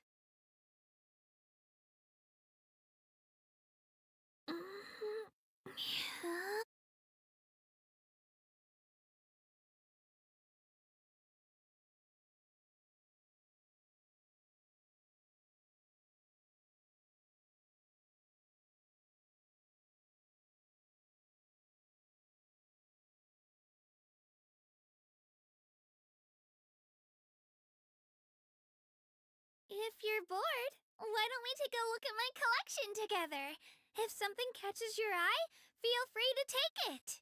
If you're bored, why don't we take a look at my collection together? If something catches your eye, feel free to take it.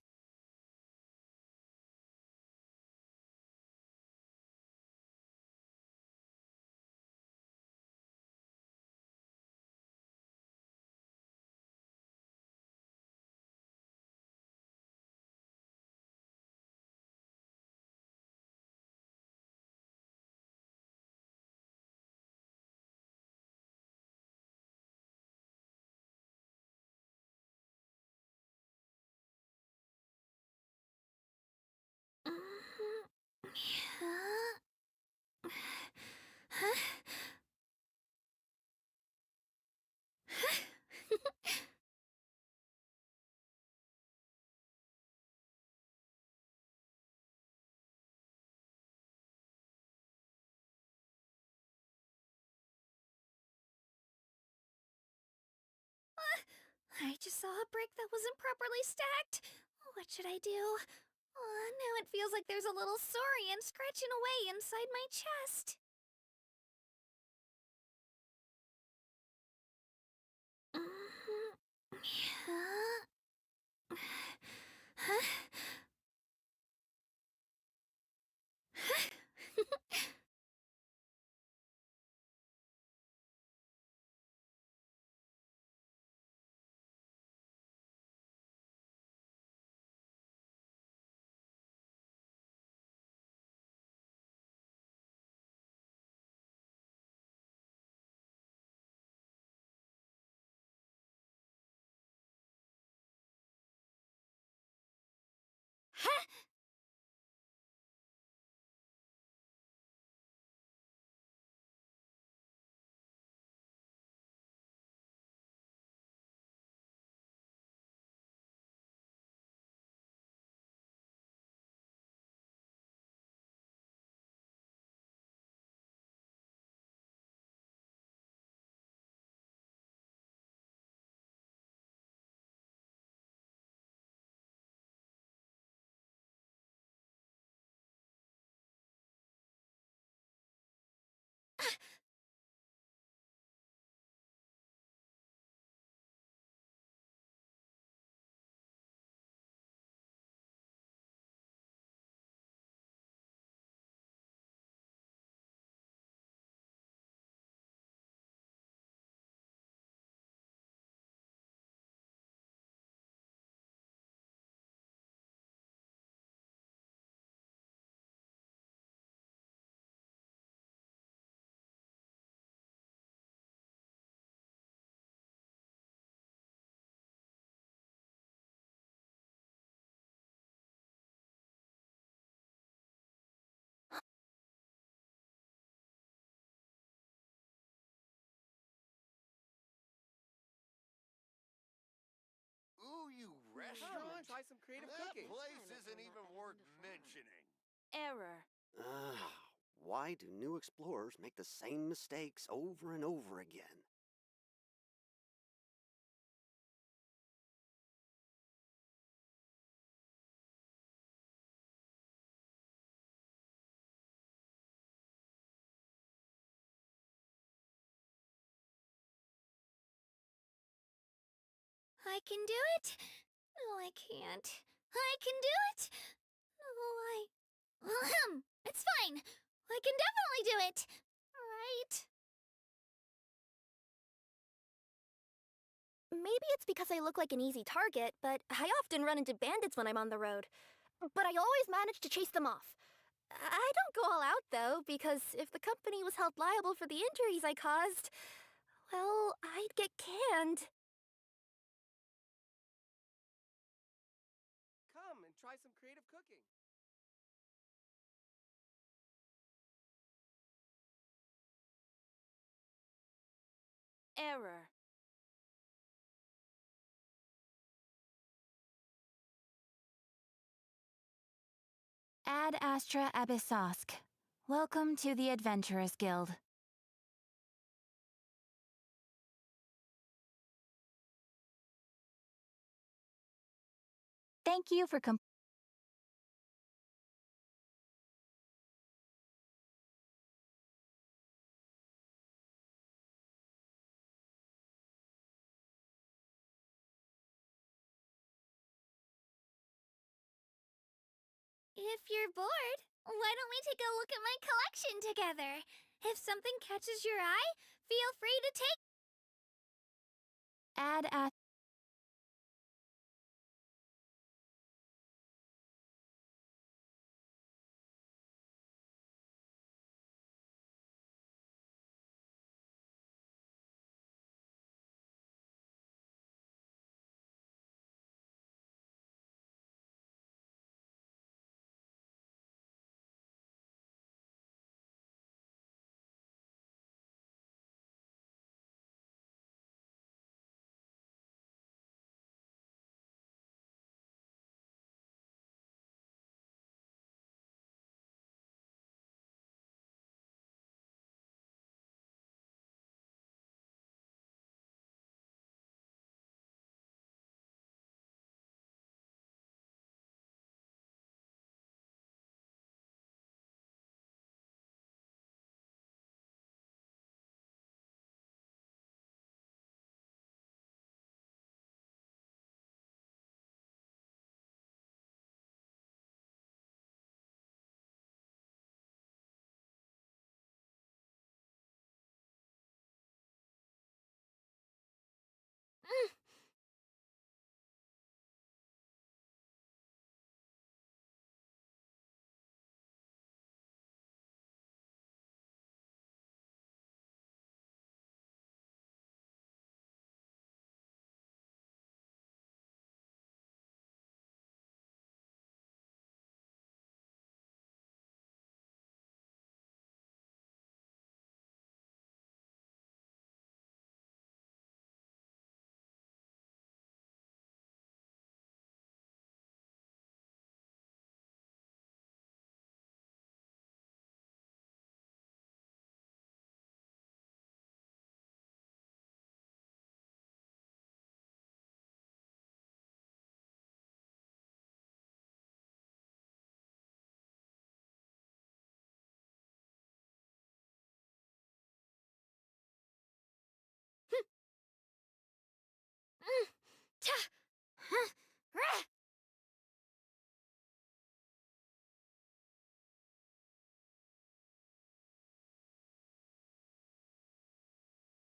I just saw a brick that wasn't properly stacked. What should I do? Now it feels like there's a little saurian scratching away inside my chest. restaurant? Try some creative cooking. place isn't even worth mentioning. Error. Why do new explorers make the same mistakes over and over again? I can do it. No, I can't. I can do it. No, it's fine. I can definitely do it. Right? Maybe it's because I look like an easy target, but I often run into bandits when I'm on the road. But I always manage to chase them off. I don't go all out, though, because if the company was held liable for the injuries I caused, well, I'd get canned. Come and try some creative cooking. Error. Ad Astra Abyssosk. Welcome to the Adventurers Guild. Thank you for If you're bored, why don't we take a look at my collection together? If something catches your eye, feel free to take. Ad Astra.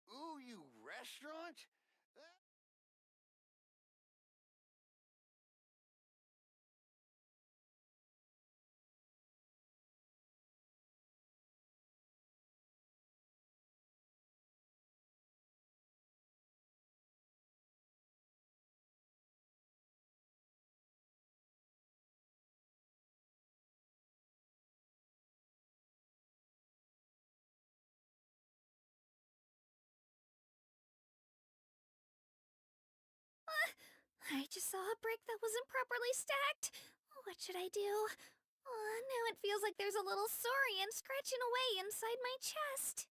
Ooh, you restaurant? I just saw a brick that wasn't properly stacked. What should I do? Now it feels like there's a little saurian scratching away inside my chest.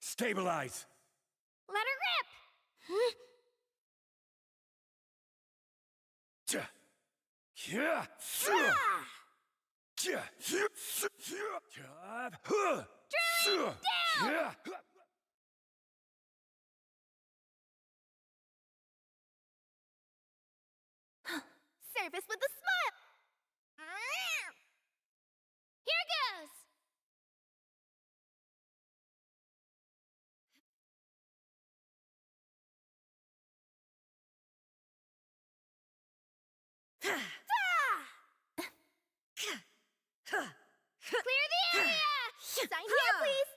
Stabilize! Let her rip! Down! Service with a smile! Here goes! Clear the area! Sign here, please!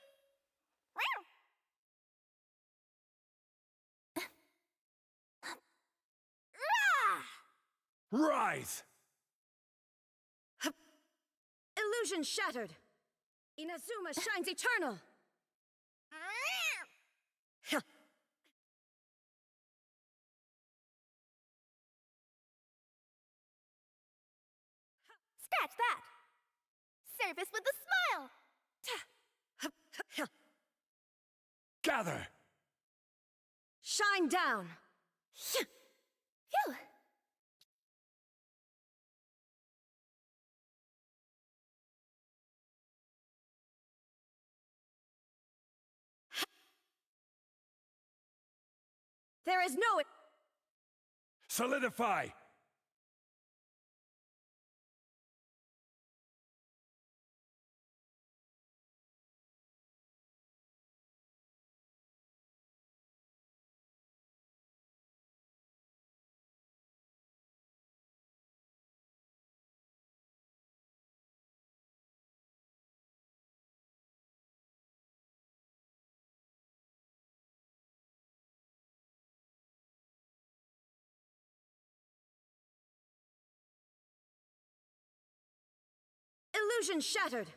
Rise! Illusion shattered! Inazuma shines eternal! Scratch that! Service with a smile! Gather! Shine down! Phew! There is no... Solidify! Illusion shattered!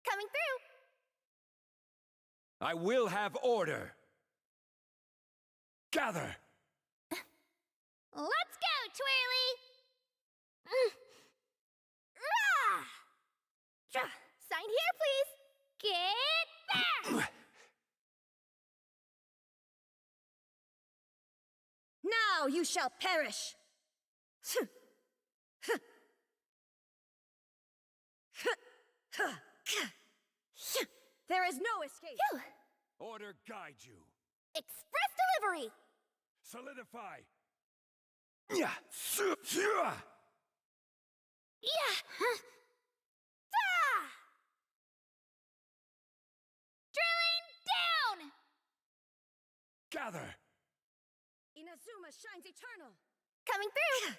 Coming through! I will have order! Gather! Let's go, Twirly! Sign here, please! Get back! Now you shall perish! There is no escape! Order guide you! Express delivery! Solidify! Yeah! Drilling down! Gather! Inazuma shines eternal! Coming through!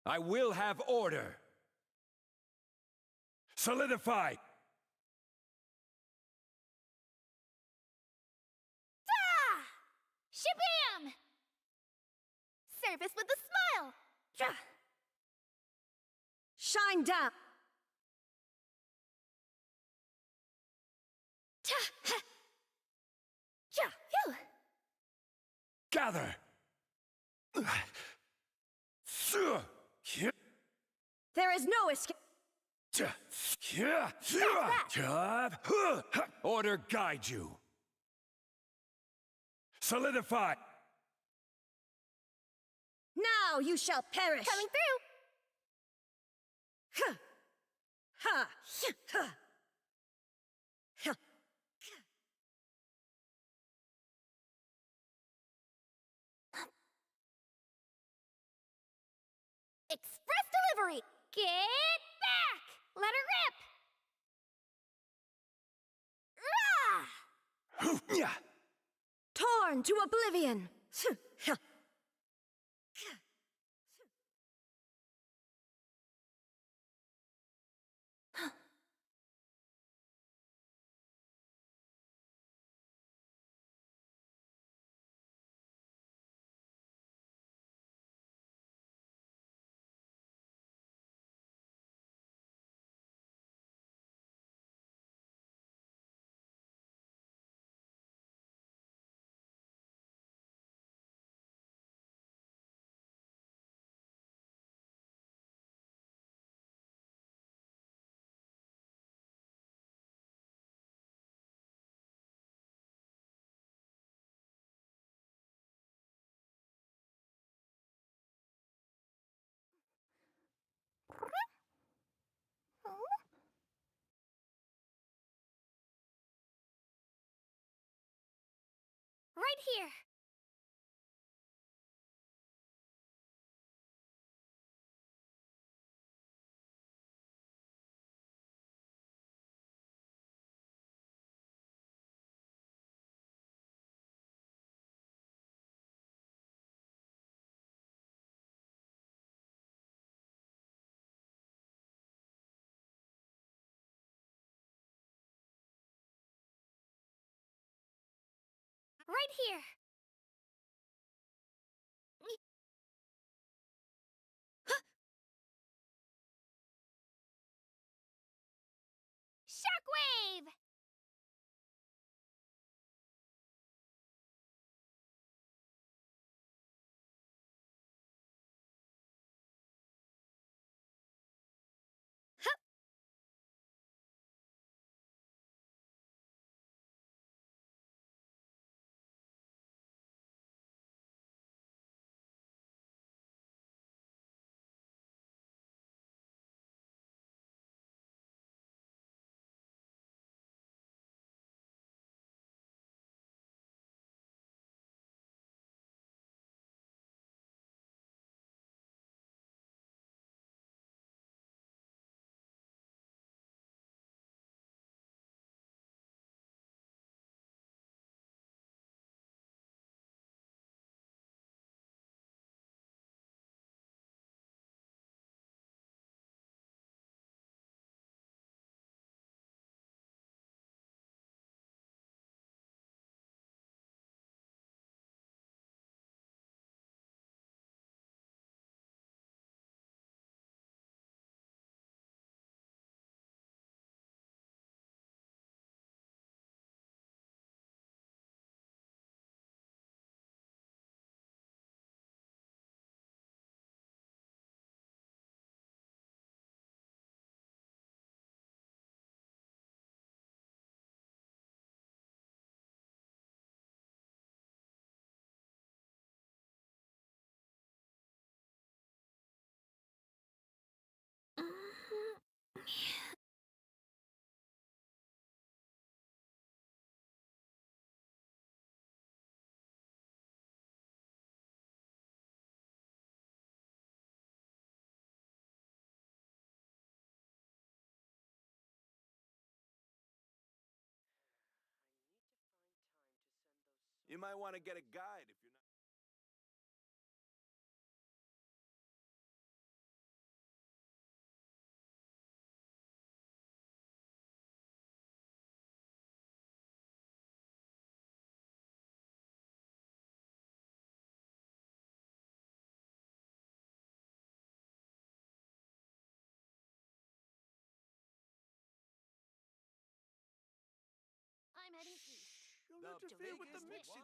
I will have order. Solidify! Ta! Shabam! Service with a smile! Ja! Shine down! Ta! Ha! Ja! Phew! Gather! There is no escape. Order guide you. Solidify! Now you shall perish! Coming through! Ha! Ha! Ha! Ha! Express delivery! Get back! Let her rip! Rah! Torn to oblivion! Right here! Right here! Shockwave! You might want to get a guide if you're not. I'm heading east. You'll interfere with the mixing.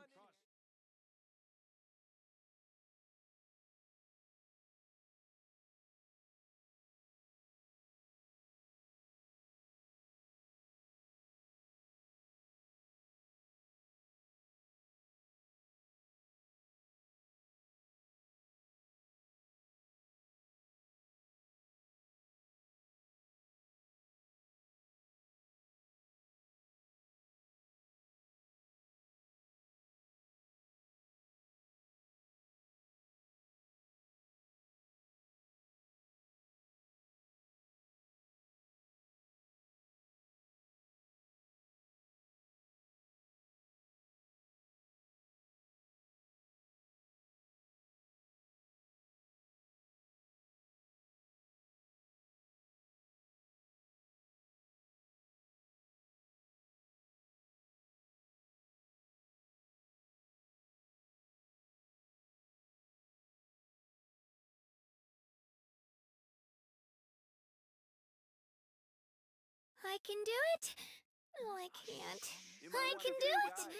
I can do it. No, I can't. I can do it. Fine.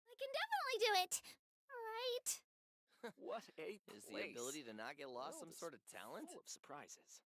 I can definitely do it. Right? What a place. Is the ability to not get lost some sort of talent? Full of surprises.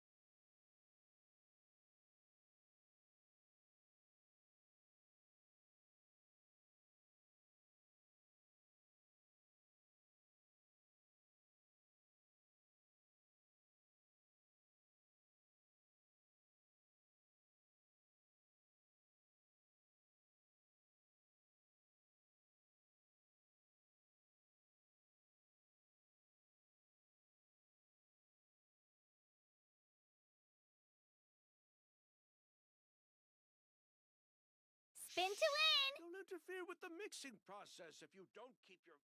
Spin to win. You'll interfere with the mixing process if you don't keep your voice.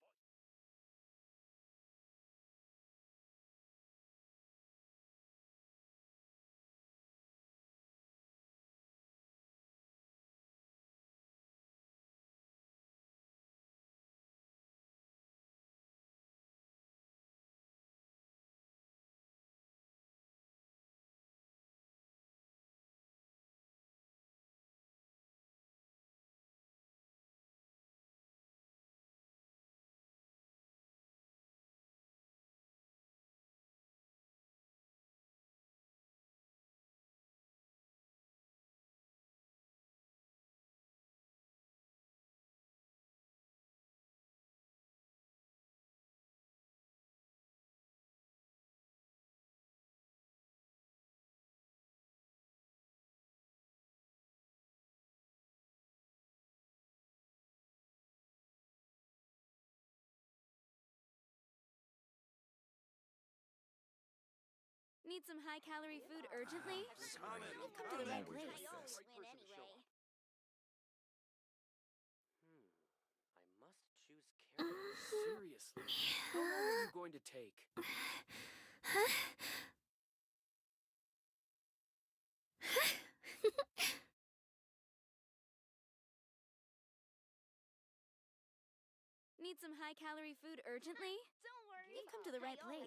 Need some high-calorie food urgently? You've come to the right place. I always win anyway. I must choose carefully. Seriously, how long are you going to take? Need some high-calorie food urgently? Don't worry. You've come to the right place.